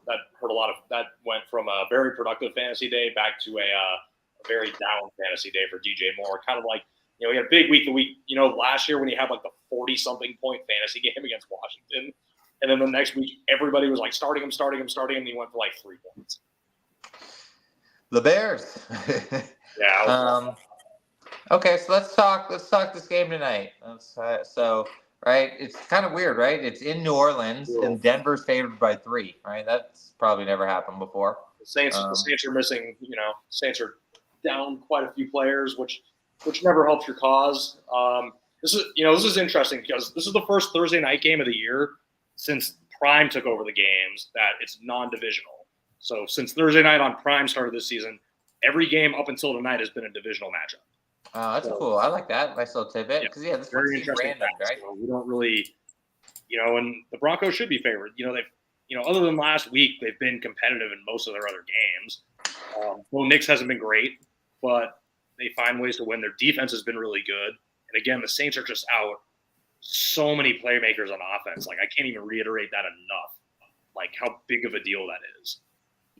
Speaker 2: that hurt a lot that went from a very productive fantasy day back to a very down fantasy day for DJ Moore. Kind of like, he had a big week the week, last year when he had like the 40-something point fantasy game against Washington. And then the next week, everybody was like starting him. And he went for like 3 points.
Speaker 1: The Bears.
Speaker 2: Yeah.
Speaker 1: Okay, so let's talk this game tonight. Right, it's kind of weird, right? It's in New Orleans, and Denver's favored by 3, right? That's probably never happened before.
Speaker 2: The Saints are missing, Saints are down quite a few players, which never helps your cause. This is interesting because this is the first Thursday night game of the year since Prime took over the games that it's non-divisional. So since Thursday night on Prime started this season, every game up until tonight has been a divisional matchup.
Speaker 1: Oh, that's cool. I like that. Nice little tidbit. Because, this is very interesting. Random, right?
Speaker 2: So we don't really, and the Broncos should be favored. They've, other than last week, they've been competitive in most of their other games. Well, Knicks hasn't been great, but they find ways to win. Their defense has been really good. And again, the Saints are just out so many playmakers on offense. Like, I can't even reiterate that enough, like how big of a deal that is.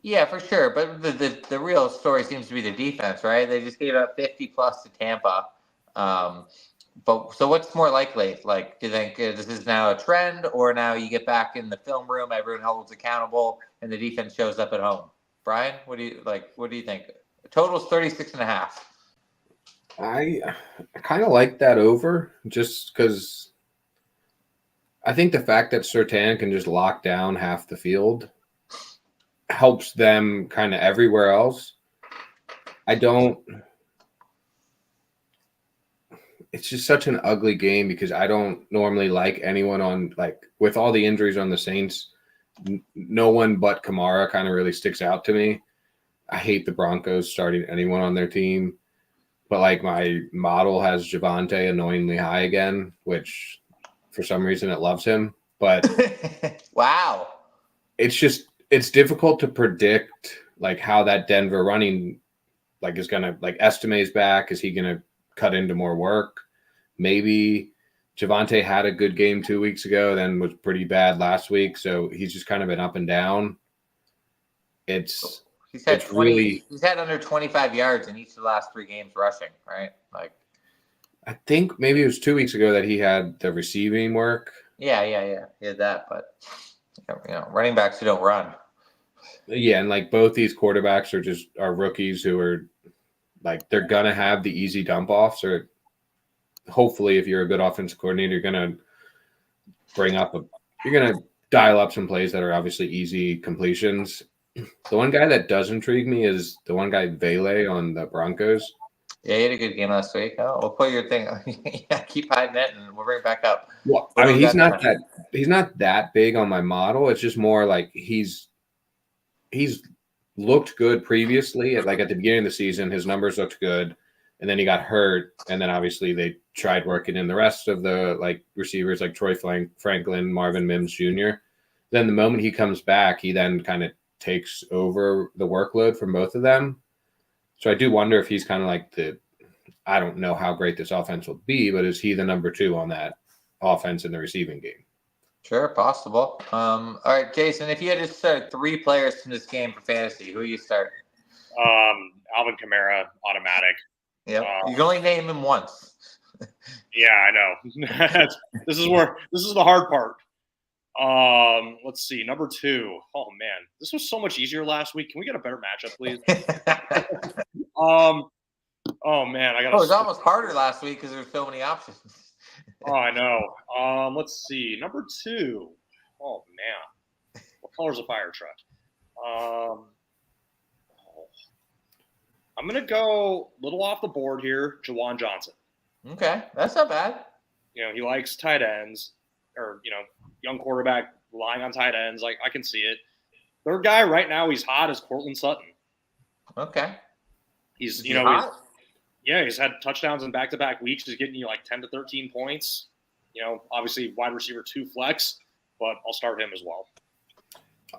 Speaker 1: Yeah, for sure. But the real story seems to be the defense, right? They just gave up 50-plus to Tampa. But so what's more likely? Like, do you think this is now a trend, or now you get back in the film room, everyone holds accountable, and the defense shows up at home? Brian, what do you think? Total's 36.5.
Speaker 3: I kind of like that over, just because I think the fact that Surtain can just lock down half the field helps them kind of everywhere else. It's just such an ugly game because I don't normally like anyone on, like, with all the injuries on the Saints, no one but Kamara kind of really sticks out to me. I hate the Broncos starting anyone on their team, but like my model has Javonte annoyingly high again, which for some reason it loves him. But
Speaker 1: wow,
Speaker 3: it's difficult to predict like how that Denver running like is gonna, like, Estime's back. Is he gonna cut into more work? Maybe. Javonte had a good game 2 weeks ago, then was pretty bad last week. So he's just kind of been up and down. He's had
Speaker 1: under 25 yards in each of the last 3 games rushing, right? Like,
Speaker 3: I think maybe it was 2 weeks ago that he had the receiving work.
Speaker 1: Yeah. He had that, but running backs who don't run.
Speaker 3: Yeah, and like both these quarterbacks are rookies who are like, they're gonna have the easy dump offs, or hopefully if you're a good offensive coordinator, you're gonna bring up you're going to dial up some plays that are obviously easy completions. The one guy that does intrigue me is the one guy, Vele, on the Broncos.
Speaker 1: Yeah, he had a good game last week. Oh, we'll put your thing. Yeah, keep hiding it, and we'll bring it back up.
Speaker 3: Well, I mean, he's not that big on my model. It's just more like he's looked good previously. At the beginning of the season, his numbers looked good, and then he got hurt, and then obviously they tried working in the rest of the receivers like Troy Franklin, Marvin Mims Jr. Then the moment he comes back, he then kind of takes over the workload from both of them. So I do wonder if he's kind of like I don't know how great this offense will be, but is he the number 2 on that offense in the receiving game?
Speaker 1: Sure, possible. All right, Jason, if you had to start 3 players in this game for fantasy, who you start?
Speaker 2: Alvin Kamara, automatic.
Speaker 1: Yeah, you can only name him once.
Speaker 2: Yeah, I know. This is the hard part. Let's see, number 2. Oh man, this was so much easier last week. Can we get a better matchup, please? Oh man,
Speaker 1: it was almost harder last week because there were so many options.
Speaker 2: Oh, I know. Let's see, number 2. Oh man, what color's a fire truck? I'm gonna go a little off the board here. Jawan Johnson.
Speaker 1: Okay, that's not bad.
Speaker 2: He likes tight ends, or young quarterback relying on tight ends. Like, I can see it. Third guy right now, he's hot, is Cortland Sutton.
Speaker 1: Okay.
Speaker 2: He's
Speaker 1: hot?
Speaker 2: He's had touchdowns in back-to-back weeks. He's getting you like 10 to 13 points. Obviously wide receiver 2 flex, but I'll start him as well.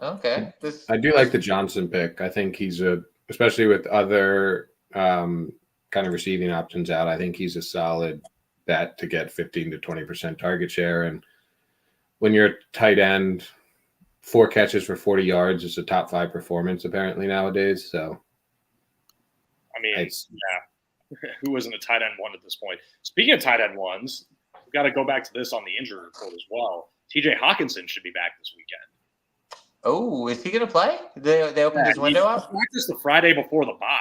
Speaker 1: Okay.
Speaker 3: I do like the Johnson pick. I think he's especially with other kind of receiving options out, I think he's a solid bet to get 15 to 20% target share. And when you're a tight end, 4 catches for 40 yards is a top 5 performance apparently nowadays. So,
Speaker 2: I mean, who isn't a tight end 1 at this point? Speaking of tight end 1s, we've got to go back to this on the injury report as well. TJ Hawkinson should be back this weekend.
Speaker 1: Oh, is he going to play? They opened his window up?
Speaker 2: He practiced the Friday before the bye,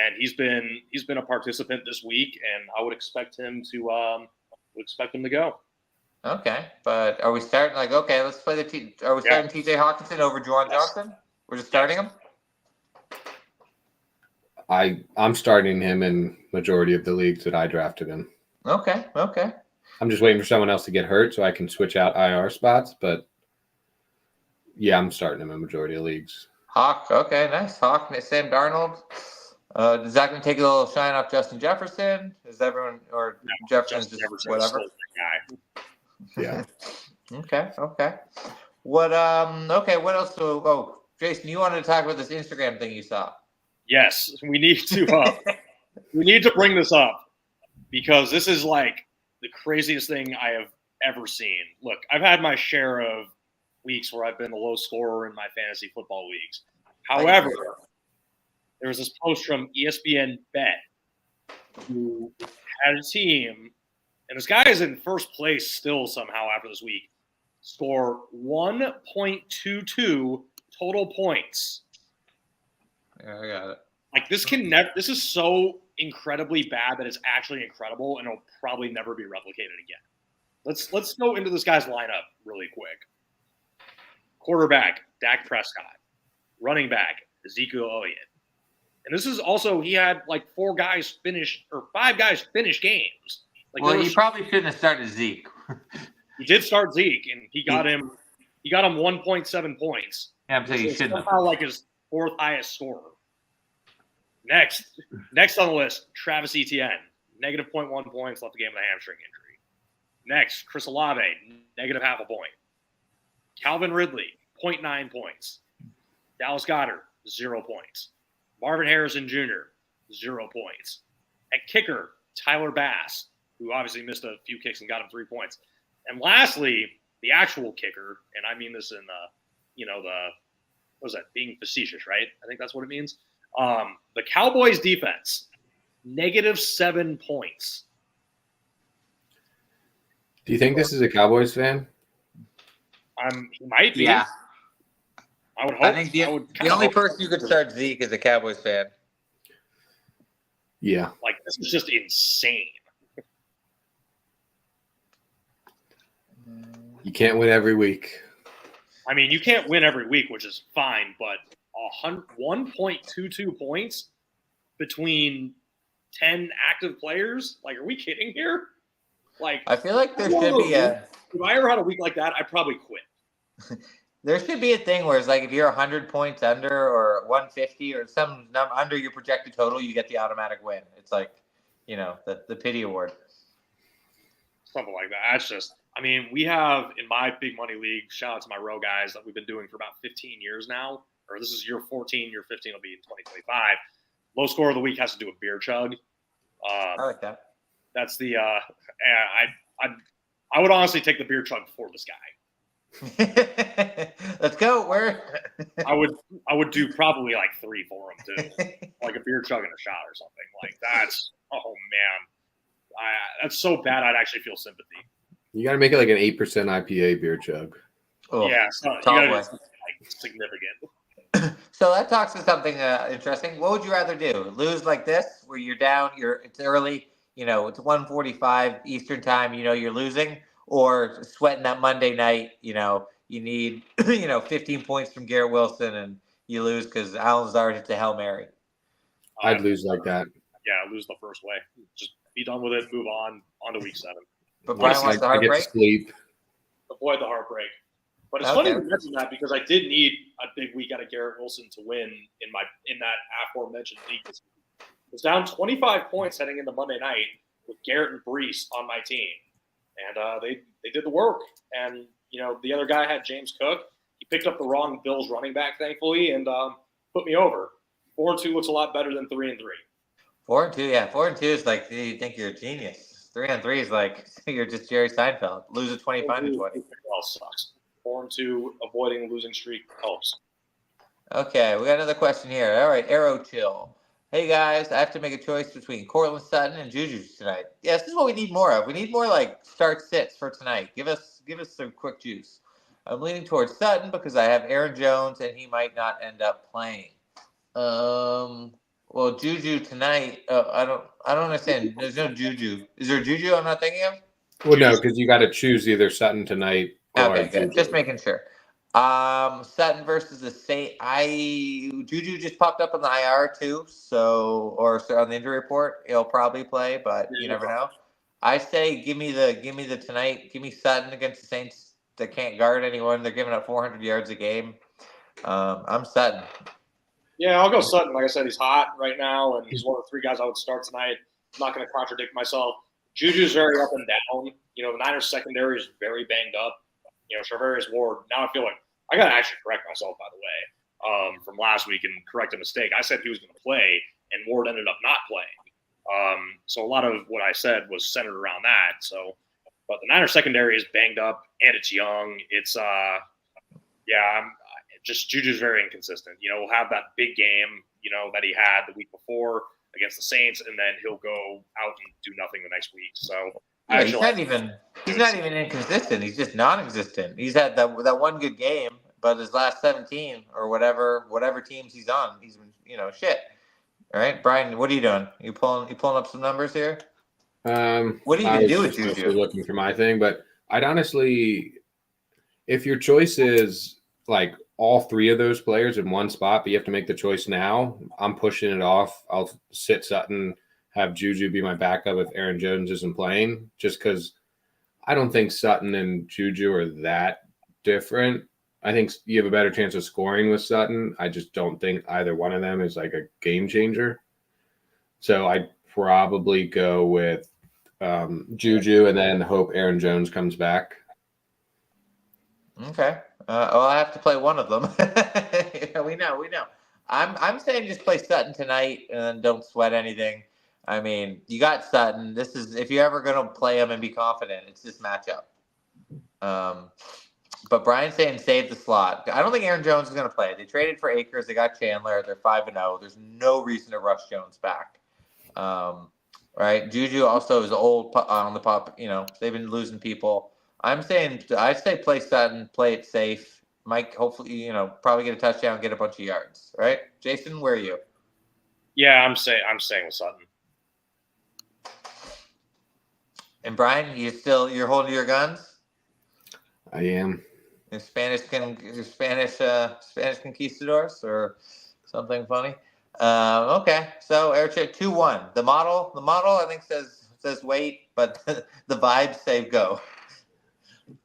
Speaker 2: and he's been a participant this week, and I would expect him to go.
Speaker 1: Okay, but are we starting let's play are we starting TJ Hawkinson over Juwan Johnson? We're just starting him?
Speaker 3: I'm starting him in majority of the leagues that I drafted him.
Speaker 1: Okay.
Speaker 3: I'm just waiting for someone else to get hurt so I can switch out IR spots, but yeah, I'm starting him in majority of leagues.
Speaker 1: Hawk, okay, nice. Hawk, Sam Darnold. Is that going to take a little shine off Justin Jefferson? Is everyone or Jefferson's just whatever?
Speaker 3: Yeah.
Speaker 1: Okay. What else Jason, you wanted to talk about this Instagram thing you saw.
Speaker 2: Yes, we need to bring this up because this is like the craziest thing I have ever seen. Look, I've had my share of weeks where I've been the low scorer in my fantasy football leagues. However, there was this post from ESPN Bet who had a team, and this guy is in first place still somehow after this week, score 1.22 total points.
Speaker 1: Yeah, I got it.
Speaker 2: Like, this is so incredibly bad that it's actually incredible, and it'll probably never be replicated again. Let's go into this guy's lineup really quick. Quarterback, Dak Prescott. Running back, Ezekiel Elliott. And this is also, he had like 5 guys finish games.
Speaker 1: He probably shouldn't have started Zeke.
Speaker 2: He did start Zeke, and he got him 1.7 points.
Speaker 1: Yeah, I'm saying he shouldn't have.
Speaker 2: Somehow like his 4th highest scorer. Next on the list, Travis Etienne, negative 0.1 points, left the game with a hamstring injury. Next, Chris Olave, negative half a point. Calvin Ridley, 0.9 points. Dallas Goedert, 0 points. Marvin Harrison Jr., 0 points. At kicker, Tyler Bass, who obviously missed a few kicks and got him 3 points. And lastly, the actual kicker, and I mean this in being facetious, right? I think that's what it means. The Cowboys defense, negative 7 points.
Speaker 3: Do you think this is a Cowboys fan?
Speaker 2: He might be.
Speaker 1: Yeah.
Speaker 2: I would hope.
Speaker 1: I think the only person you could start Zeke is a Cowboys fan.
Speaker 3: Yeah.
Speaker 2: Like, this is just insane.
Speaker 3: You can't win every week.
Speaker 2: I mean, you can't win every week, which is fine, but 1.22 points between 10 active players? Like, are we kidding here? Like,
Speaker 1: I feel like there should be
Speaker 2: if I ever had a week like that, I'd probably quit.
Speaker 1: There should be a thing where it's like if you're 100 points under or 150 or some under your projected total, you get the automatic win. It's like, the pity award.
Speaker 2: Something like that. That's just, I mean, we have in my big money league, shout out to my row guys that we've been doing for about 15 years now, or this is year 14, year 15 will be in 2025. Low score of the week has to do a beer chug.
Speaker 1: I like that.
Speaker 2: That's the, I would honestly take the beer chug for this guy.
Speaker 1: Let's go. Where?
Speaker 2: I would do probably like 3 for him too, like a beer chug and a shot or something. Like that's that's so bad. I'd actually feel sympathy.
Speaker 3: You got to make it like an 8% IPA beer chug.
Speaker 2: Oh, yeah, so you gotta do something like significant.
Speaker 1: So that talks to something interesting. What would you rather do? Lose like this, where you're down, it's early, it's 1:45 Eastern time, you're losing, or sweating that Monday night, you need, 15 points from Garrett Wilson and you lose because Alan Lazard hits a Hail Mary.
Speaker 3: I'd lose like that.
Speaker 2: Yeah, lose the first way. Just be done with it, move on to week 7.
Speaker 1: But Brian wants the heartbreak?
Speaker 3: I get to sleep.
Speaker 2: Avoid the heartbreak. But it's funny to mention that because I did need a big week out of Garrett Wilson to win in that aforementioned league this week. I was down 25 points heading into Monday night with Garrett and Brees on my team. And they did the work. And, the other guy had James Cook. He picked up the wrong Bills running back, thankfully, and put me over. 4-2 looks a lot better than 3-3.
Speaker 1: 4-2, yeah. 4-2 is like you think you're a genius. 3-3 is like you're just Jerry Seinfeld. Lose a 25-20.
Speaker 2: Well, sucks. 4-2, avoiding losing streak helps.
Speaker 1: Okay, we got another question here. All right, Arrow Chill. Hey guys, I have to make a choice between Cortland Sutton and Juju tonight. Yeah, this is what we need more of. We need more like start sits for tonight. Give us some quick juice. I'm leaning towards Sutton because I have Aaron Jones and he might not end up playing. Well, Juju tonight. I don't understand. There's no Juju. Is there Juju I'm not thinking of?
Speaker 3: Well, no, because you got to choose either Sutton tonight or
Speaker 1: Okay, good.
Speaker 3: Juju.
Speaker 1: Just making sure. Sutton versus the Saints. Juju just popped up on the IR too, or on the injury report. He'll probably play, but you never know. I say give me the tonight. Give me Sutton against the Saints. They can't guard anyone. They're giving up 400 yards a game. I'm Sutton.
Speaker 2: Yeah, I'll go Sutton. Like I said, he's hot right now, and he's one of the 3 guys I would start tonight. I'm not going to contradict myself. Juju's very up and down. The Niners secondary is very banged up. Charvarius Ward. Now I feel like I got to actually correct myself, by the way, from last week and correct a mistake. I said he was going to play, and Ward ended up not playing. So a lot of what I said was centered around that. So, but the Niners secondary is banged up, and it's young. It's just Juju's very inconsistent. We'll have that big game, that he had the week before against the Saints, and then he'll go out and do nothing the next week. So
Speaker 1: yeah, he's not even inconsistent. He's just non-existent. He's had that one good game, but his last 17 or whatever teams he's on, he's been shit. All right, Brian, what are you doing? You pulling up some numbers here? What do you even do with Juju?
Speaker 3: Looking for my thing, but I'd honestly, if your choice is like all 3 of those players in one spot, but you have to make the choice now, I'm pushing it off. I'll sit Sutton, have Juju be my backup if Aaron Jones isn't playing, just because I don't think Sutton and Juju are that different. I think you have a better chance of scoring with Sutton. I just don't think either one of them is like a game changer. So I'd probably go with Juju and then hope Aaron Jones comes back.
Speaker 1: Okay. I have to play one of them. We know. I'm saying just play Sutton tonight and don't sweat anything. I mean, you got Sutton. This is if you're ever going to play him and be confident, it's this matchup. But Brian's saying save the slot. I don't think Aaron Jones is going to play. They traded for Akers. They got Chandler. They're 5-0. There's no reason to rush Jones back. Right? Juju also is old on the pop. They've been losing people. I say play Sutton, play it safe. Mike, hopefully, probably get a touchdown, get a bunch of yards. Right? Jason, where are you?
Speaker 2: Yeah, I'm saying with Sutton.
Speaker 1: And Brian, you're holding your guns?
Speaker 3: I am.
Speaker 1: Spanish conquistadors or something funny. Okay, so Aircheck 2-1. The model I think says wait, but the vibes say go.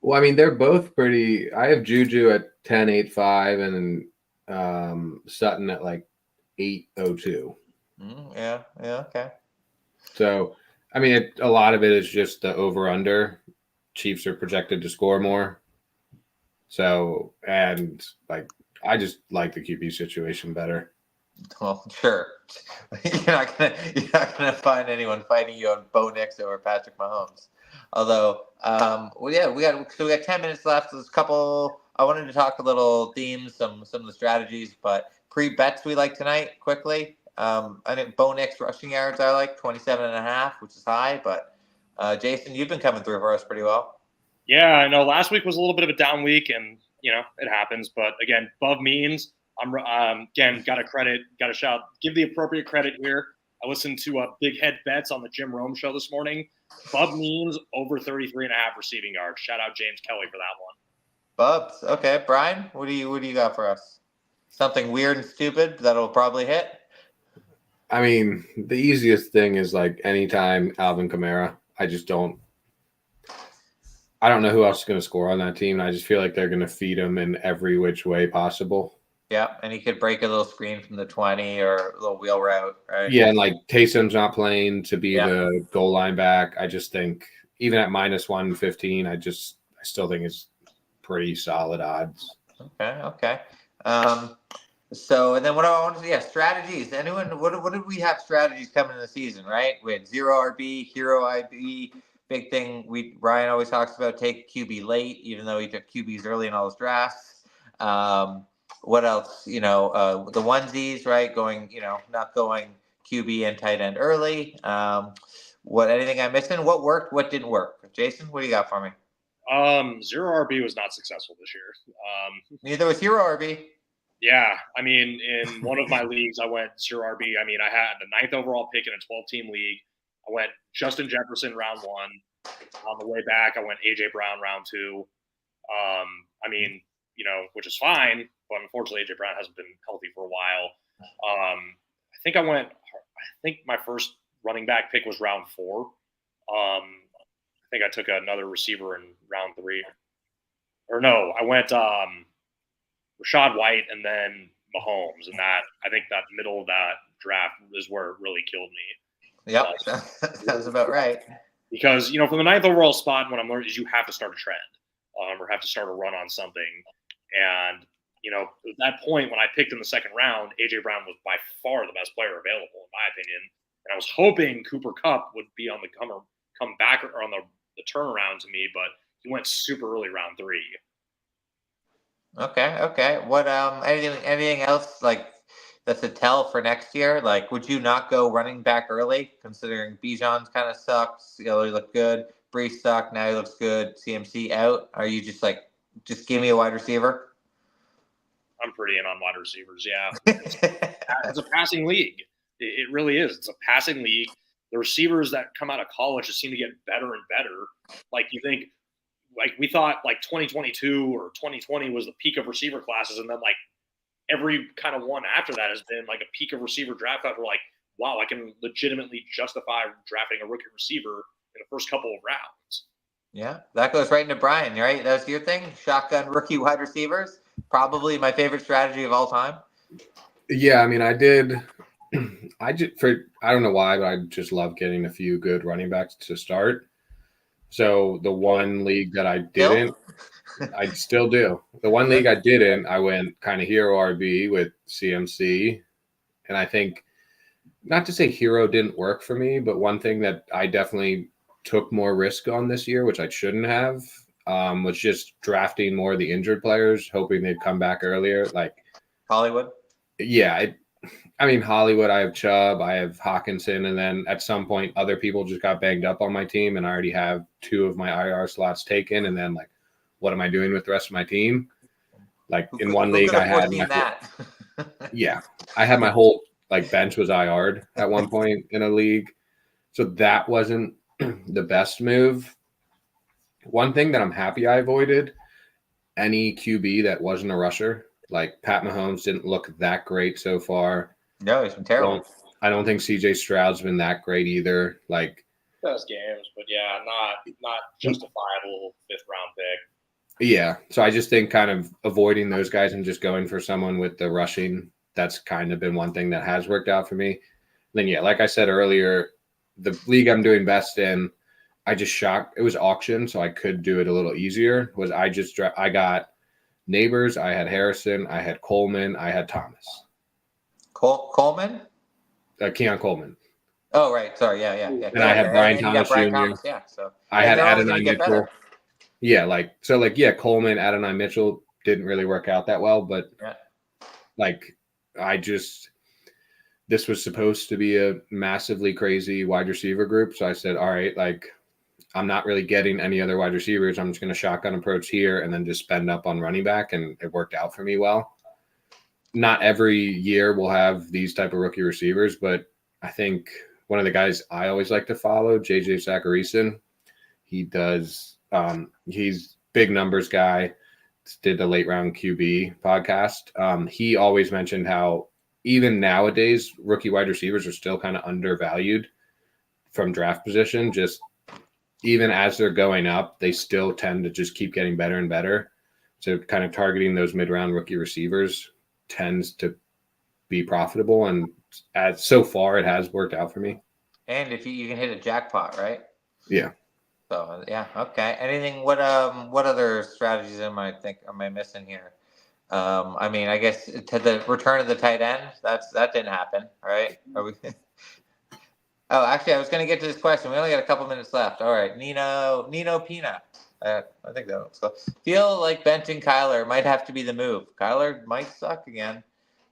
Speaker 3: Well, I mean, they're both pretty. I have Juju at 10.85 and Sutton at like 8.02.
Speaker 1: Yeah, okay.
Speaker 3: So, I mean, a lot of it is just the over/under. Chiefs are projected to score more. So, and like, I just like the QB situation better.
Speaker 1: Well, sure. You're not gonna find anyone fighting you on Bo Nix over Patrick Mahomes. Although, well, yeah, we got 10 minutes left. There's a couple. I wanted to talk a little themes, some of the strategies, but pre-bets we like tonight quickly. I think Bo Nix rushing yards I like 27.5, which is high, but Jason, you've been coming through for us pretty well.
Speaker 2: Yeah, I know. Last week was a little bit of a down week, and it happens. But again, above means. I'm again got to shout, give the appropriate credit here. I listened to Big Head Bets on the Jim Rome show this morning. Bub means over 33.5 receiving yards. Shout out James Kelly for that one.
Speaker 1: Bubs, okay. Brian, what do you got for us? Something weird and stupid that'll probably hit.
Speaker 3: I mean, the easiest thing is like anytime Alvin Kamara. I don't know who else is going to score on that team. I just feel like they're going to feed him in every which way possible.
Speaker 1: Yeah, and he could break a little screen from the 20 or a little wheel route, right?
Speaker 3: Yeah, and like Taysom's not playing to be the goal line back. I just think even at -115, I still think it's pretty solid odds.
Speaker 1: Okay. So, and then what I wanted to strategies. Anyone, what did we have strategies coming in the season, right? We had 0 RB, hero IB, big thing. Ryan always talks about take QB late, even though he took QBs early in all his drafts. What else? The onesies, right? Going, not going QB and tight end early. Anything I'm missing? What worked? What didn't work? Jason, what do you got for me?
Speaker 2: 0 RB was not successful this year.
Speaker 1: Neither was hero RB.
Speaker 2: Yeah, I mean, in one of my leagues, I went 0 RB. I mean, I had the 9th overall pick in a 12-team league. I went Justin Jefferson round 1. On the way back, I went AJ Brown round 2. I mean, which is fine, but unfortunately, AJ Brown hasn't been healthy for a while. I think my first running back pick was round 4. I think I took another receiver in round 3. Or no, I went Rashad White and then Mahomes, and I think that middle of that draft is where it really killed me.
Speaker 1: Yep, sounds about right.
Speaker 2: Because from the 9th overall spot, what I'm learning is you have to start a trend, or have to start a run on something. And at that point when I picked in the 2nd round, AJ Brown was by far the best player available, in my opinion. And I was hoping Cooper Kupp would be on the come back or on the turnaround to me, but he went super early round 3.
Speaker 1: Okay. What anything else like that's a tell for next year? Like, would you not go running back early, considering Bijan's kind of sucks? He looked good. Brees sucked. Now he looks good. CMC out. Are you just give me a wide receiver?
Speaker 2: I'm pretty in on wide receivers. Yeah, it's a passing league. It really is. It's a passing league. The receivers that come out of college just seem to get better and better. Like you think. Like we thought 2022 or 2020 was the peak of receiver classes. And then every kind of one after that has been like a peak of receiver draft that we're like, wow, I can legitimately justify drafting a rookie receiver in the first couple of rounds.
Speaker 1: Yeah, that goes right into Brian, right? That's your thing. Shotgun rookie wide receivers. Probably my favorite strategy of all time.
Speaker 3: Yeah. I mean, I don't know why, but I just love getting a few good running backs to start. So the one league that I didn't, I still do. The one league I didn't, I went kind of hero RB with CMC. And I think, not to say hero didn't work for me, but one thing that I definitely took more risk on this year, which I shouldn't have, was just drafting more of the injured players, hoping they'd come back earlier. Like
Speaker 1: Hollywood?
Speaker 3: Yeah. I mean, Hollywood, I have Chubb, I have Hawkinson, and then at some point, other people just got banged up on my team, and I already have 2 of my IR slots taken. And then, what am I doing with the rest of my team? In one league, I had I had my whole bench was IR'd at one point in a league, so that wasn't the best move. One thing that I'm happy I avoided any QB that wasn't a rusher. Like Pat Mahomes didn't look that great so far.
Speaker 1: No, he's been terrible.
Speaker 3: I don't think CJ Stroud's been that great either. Like
Speaker 2: those games, but yeah, not justifiable 5th round pick.
Speaker 3: Yeah. So I just think kind of avoiding those guys and just going for someone with the rushing, that's kind of been one thing that has worked out for me. Then, yeah, like I said earlier, the league I'm doing best in, I just shocked. It was auction, so I could do it a little easier. I got Neighbors, I had Harrison, I had Coleman, I had Thomas.
Speaker 1: Coleman?
Speaker 3: Keon Coleman.
Speaker 1: Oh, right. Sorry. Yeah.
Speaker 3: And I had Brian Thomas Jr.
Speaker 1: Yeah. So
Speaker 3: I had Adonai Mitchell. Yeah, Coleman, Adonai Mitchell didn't really work out that well, but this was supposed to be a massively crazy wide receiver group. So I said, all right, I'm not really getting any other wide receivers. I'm just going to shotgun approach here and then just spend up on running back. And it worked out for me well. Not every year we'll have these type of rookie receivers, but I think one of the guys I always like to follow, JJ Zacharyson, he does he's big numbers guy, did the late round QB podcast. He always mentioned how even nowadays rookie wide receivers are still kind of undervalued from draft position. Just even as they're going up, they still tend to just keep getting better and better. So kind of targeting those mid-round rookie receivers tends to be profitable. And so far it has worked out for me.
Speaker 1: And if you can hit a jackpot, right?
Speaker 3: Yeah.
Speaker 1: So yeah, okay. Anything? What other strategies am I missing here? I guess to the return of the tight end, that didn't happen, right? Are we? Oh, actually, I was going to get to this question. We only got a couple minutes left. All right, Nino Pina. I think that was cool. Feel like benching Kyler might have to be the move. Kyler might suck again.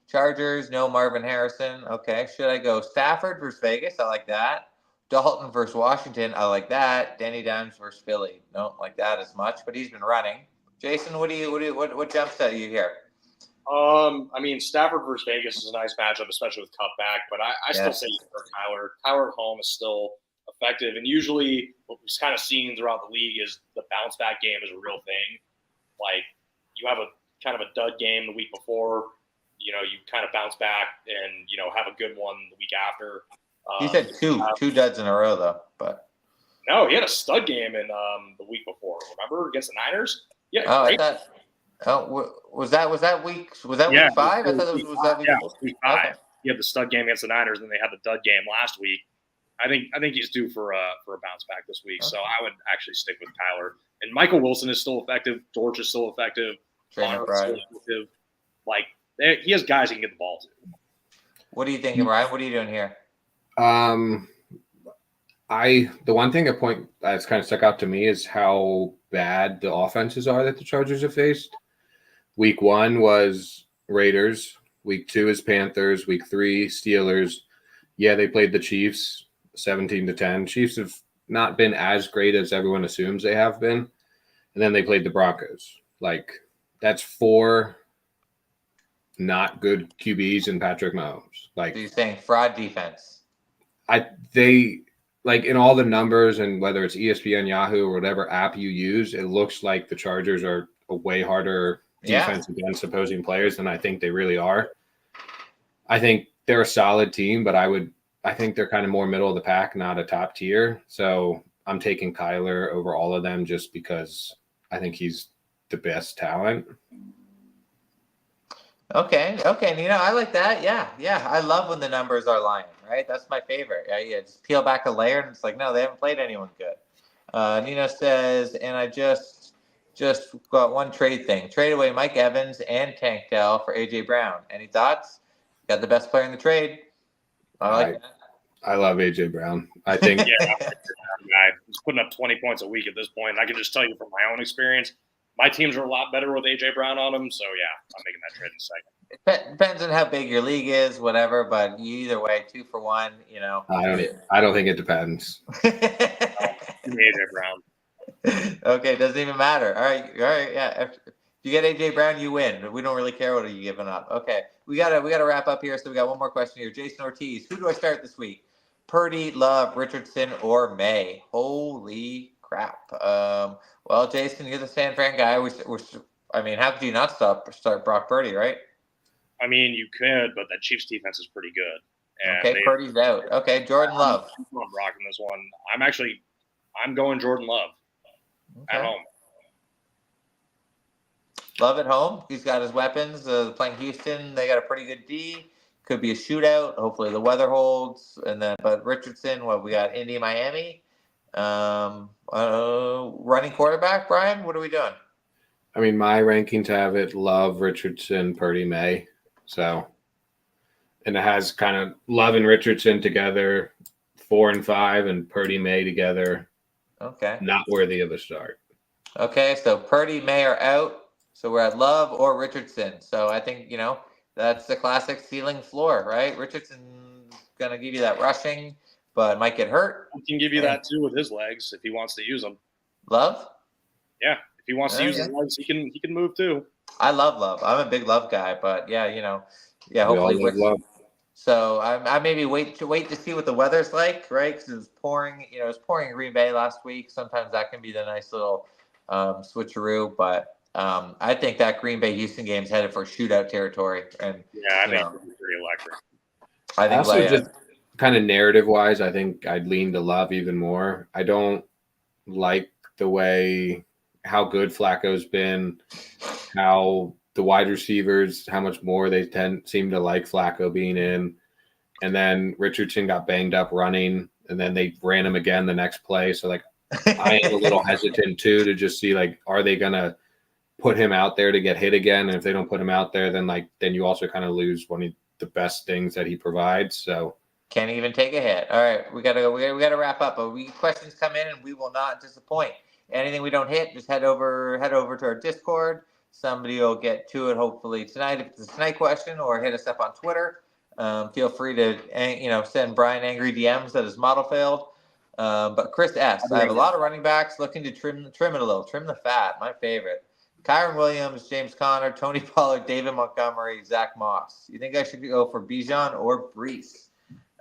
Speaker 1: Chargers, no Marvin Harrison. Okay, should I go Stafford versus Vegas? I like that. Dalton versus Washington. I like that. Danny Dimes versus Philly. Don't like that as much, but he's been running. Jason, what jumps at you here?
Speaker 2: Stafford versus Vegas is a nice matchup, especially with cutback, but I still say for Kyler. Kyler at home is still effective, and usually what we've kind of seen throughout the league is the bounce back game is a real thing. Like you have a kind of a dud game the week before, you kind of bounce back and have a good one the week after.
Speaker 1: He said two duds in a row though, but
Speaker 2: no, he had a stud game in the week before. Remember against the Niners?
Speaker 1: Yeah. Was that week 5? I thought it was that week.
Speaker 2: Yeah, it was week 5. Okay. He had the stud game against the Niners, and they had the dud game last week. I think he's due for a bounce back this week. Okay. So I would actually stick with Kyler. And Michael Wilson is still effective. George is still effective. Connor is still effective. Like he has guys he can get the ball to.
Speaker 1: What are you thinking, Ryan? What are you doing here?
Speaker 3: The one thing that's kind of stuck out to me is how bad the offenses are that the Chargers have faced. Week 1 was Raiders. Week 2 is Panthers. Week 3, Steelers. Yeah, they played the Chiefs 17-10. Chiefs have not been as great as everyone assumes they have been. And then they played the Broncos. That's 4 not good QBs in Patrick Mahomes.
Speaker 1: So you're saying fraud defense?
Speaker 3: In all the numbers, and whether it's ESPN, Yahoo, or whatever app you use, it looks like the Chargers are a way harder defense against opposing players than I think they really are. I think they're a solid team, but I think they're kind of more middle of the pack, not a top tier. So I'm taking Kyler over all of them just because I think he's the best talent.
Speaker 1: Okay, Nino, I like that. Yeah. I love when the numbers are lying, right? That's my favorite. Yeah, just peel back a layer, and it's like, no, they haven't played anyone good. Nino says, and I just got one trade thing. Trade away Mike Evans and Tank Dell for A.J. Brown. Any thoughts? Got the best player in the trade. I like that.
Speaker 3: I love A.J. Brown. I think
Speaker 2: he's putting up 20 points a week at this point. And I can just tell you from my own experience, my teams are a lot better with A.J. Brown on them. So, I'm making that trade in a second.
Speaker 1: It depends on how big your league is, whatever. But either way, 2 for 1,
Speaker 3: I don't think it depends.
Speaker 2: A.J. Brown.
Speaker 1: Okay, doesn't even matter. All right, yeah. If you get A.J. Brown, you win. We don't really care what are you giving up. Okay, we gotta wrap up here. So we got one more question here. Jason Ortiz, who do I start this week? Purdy, Love, Richardson, or May? Holy crap. Well, Jason, you're the San Fran guy. We're I mean, how could you not start Brock Purdy, right?
Speaker 2: I mean, you could, but that Chiefs defense is pretty good. And
Speaker 1: Okay, Purdy's out. Okay, Jordan Love.
Speaker 2: I'm rocking this one. I'm going Jordan Love at home.
Speaker 1: Love at home. He's got his weapons. Playing Houston, they got a pretty good D. Could be a shootout. Hopefully the weather holds. And then, but Richardson, we got Indy, Miami. Running quarterback, Brian. What are we doing?
Speaker 3: I mean, my rankings have it: Love, Richardson, Purdy, May. So, and it has kind of Love and Richardson together, 4 and 5, and Purdy, May together.
Speaker 1: Okay.
Speaker 3: Not worthy of a start.
Speaker 1: Okay, so Purdy, May are out. So we're at Love or Richardson. So I think, that's the classic ceiling floor, right? Richardson's going to give you that rushing, but might get hurt.
Speaker 2: He can give you that too with his legs if he wants to use them.
Speaker 1: Love?
Speaker 2: Yeah, if he wants to use his legs, he can move too.
Speaker 1: I love Love. I'm a big Love guy, but hopefully.
Speaker 3: Love.
Speaker 1: So I maybe wait to see what the weather's like, right? Because it was pouring. It was pouring in Green Bay last week. Sometimes that can be the nice little switcheroo, but I think that Green Bay Houston game is headed for shootout territory. And
Speaker 2: yeah, I think it's pretty electric.
Speaker 1: I think
Speaker 3: also just kind of narrative wise, I think I'd lean to Love even more. I don't like the way how good Flacco's been, how the wide receivers, how much more they seem to like Flacco being in. And then Richardson got banged up running, and then they ran him again the next play. So, I am a little hesitant, too, to just see, are they going to put him out there to get hit again? And if they don't put him out there, then you also kind of lose one of the best things that he provides. So
Speaker 1: can't even take a hit. All right, we gotta go. We gotta wrap up. But questions come in, and we will not disappoint. Anything we don't hit, just head over to our Discord. Somebody will get to it hopefully tonight if it's a tonight question, or hit us up on Twitter. Feel free to send Brian angry DMs that his model failed. But Chris S, I have a lot of running backs looking to trim it a little, trim the fat. My favorite: Kyron Williams, James Conner, Tony Pollard, David Montgomery, Zach Moss. You think I should go for Bijan or Brees?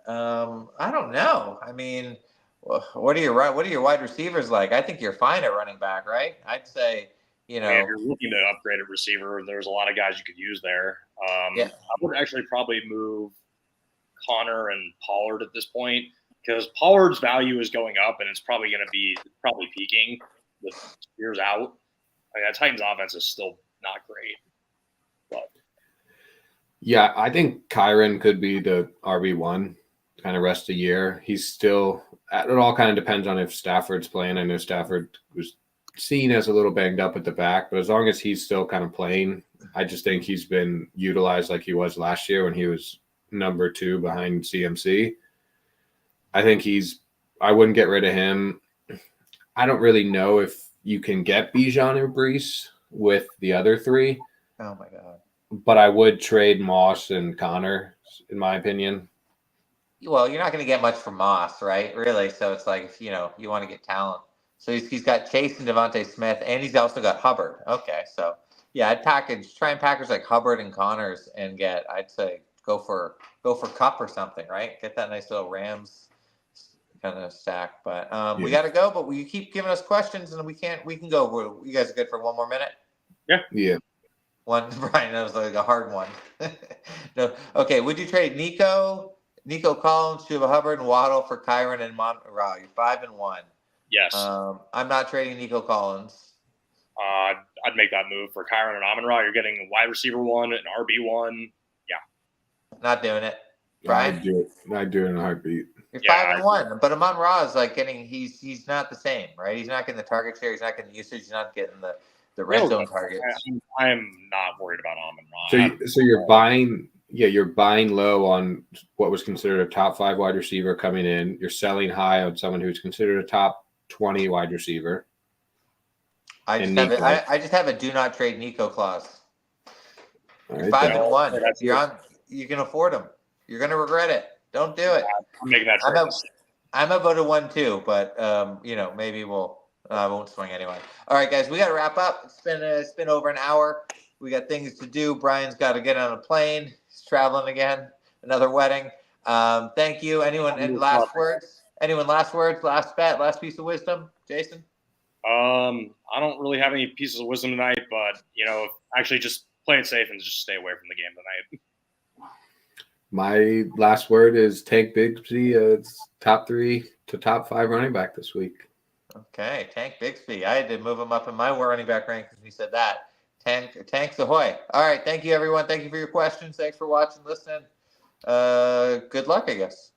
Speaker 1: I don't know. I mean, what are your wide receivers like? I think you're fine at running back, right? I'd say.
Speaker 2: If you're looking to upgrade a receiver, there's a lot of guys you could use there. I would actually probably move Connor and Pollard at this point because Pollard's value is going up and it's probably going to be peaking with years out. I mean, that Titans offense is still not great. But
Speaker 3: yeah, I think Kyron could be the RB1 kind of rest of the year. He's still – it all kind of depends on if Stafford's playing. I know Stafford was – seen as a little banged up at the back, but as long as he's still kind of playing, I just think he's been utilized like he was last year when he was number 2 behind CMC. I think I wouldn't get rid of him. I don't really know if you can get Bijan or Brees with the other 3.
Speaker 1: Oh my God.
Speaker 3: But I would trade Moss and Connor, in my opinion.
Speaker 1: Well, you're not going to get much from Moss, right? Really. So it's like, you want to get talent. So he's got Chase and Devontae Smith, and he's also got Hubbard. Okay, so yeah, try and package like Hubbard and Connors, and I'd say go for Cup or something, right? Get that nice little Rams kind of stack. But we got to go. But you keep giving us questions, and we can go. You guys are good for one more minute?
Speaker 3: Yeah.
Speaker 1: One, Brian, that was like a hard one. No, okay. Would you trade Nico Collins, Chuba Hubbard, and Waddle for Kyron and Monroe? You're 5-1.
Speaker 2: Yes.
Speaker 1: I'm not trading Nico Collins.
Speaker 2: I'd make that move for Kyron and Amon-Ra. You're getting a wide receiver 1, an RB1. Yeah.
Speaker 1: Not doing it. Brian?
Speaker 3: I'd do it in a heartbeat.
Speaker 1: You're 5-1, but Amon-Ra is he's not the same, right? He's not getting the target share. He's not getting the usage. He's not getting the red zone targets.
Speaker 2: I'm not worried about Amon-Ra.
Speaker 3: So you're buying. Yeah, you're buying low on what was considered a top 5 wide receiver coming in. You're selling high on someone who's considered a top 20 wide receiver.
Speaker 1: I just have a do not trade Nico clause. You're 5-1. You can afford him. You're going to regret it. Don't do it.
Speaker 2: I'm making that trade.
Speaker 1: I'm a voted 1 too, but maybe I won't swing anyway. All right, guys, we got to wrap up. It's been over an hour. We got things to do. Brian's got to get on a plane. He's traveling again. Another wedding. Thank you. Anyone? And last words? Anyone? Last words? Last bet? Last piece of wisdom? Jason?
Speaker 2: I don't really have any pieces of wisdom tonight, but actually just play it safe and just stay away from the game tonight.
Speaker 3: My last word is Tank Bigsby. It's top 3 to top 5 running back this week.
Speaker 1: Okay, Tank Bigsby. I had to move him up in my running back rank because we said that. Tanks ahoy. All right, thank you, everyone. Thank you for your questions. Thanks for watching, listening. Good luck, I guess.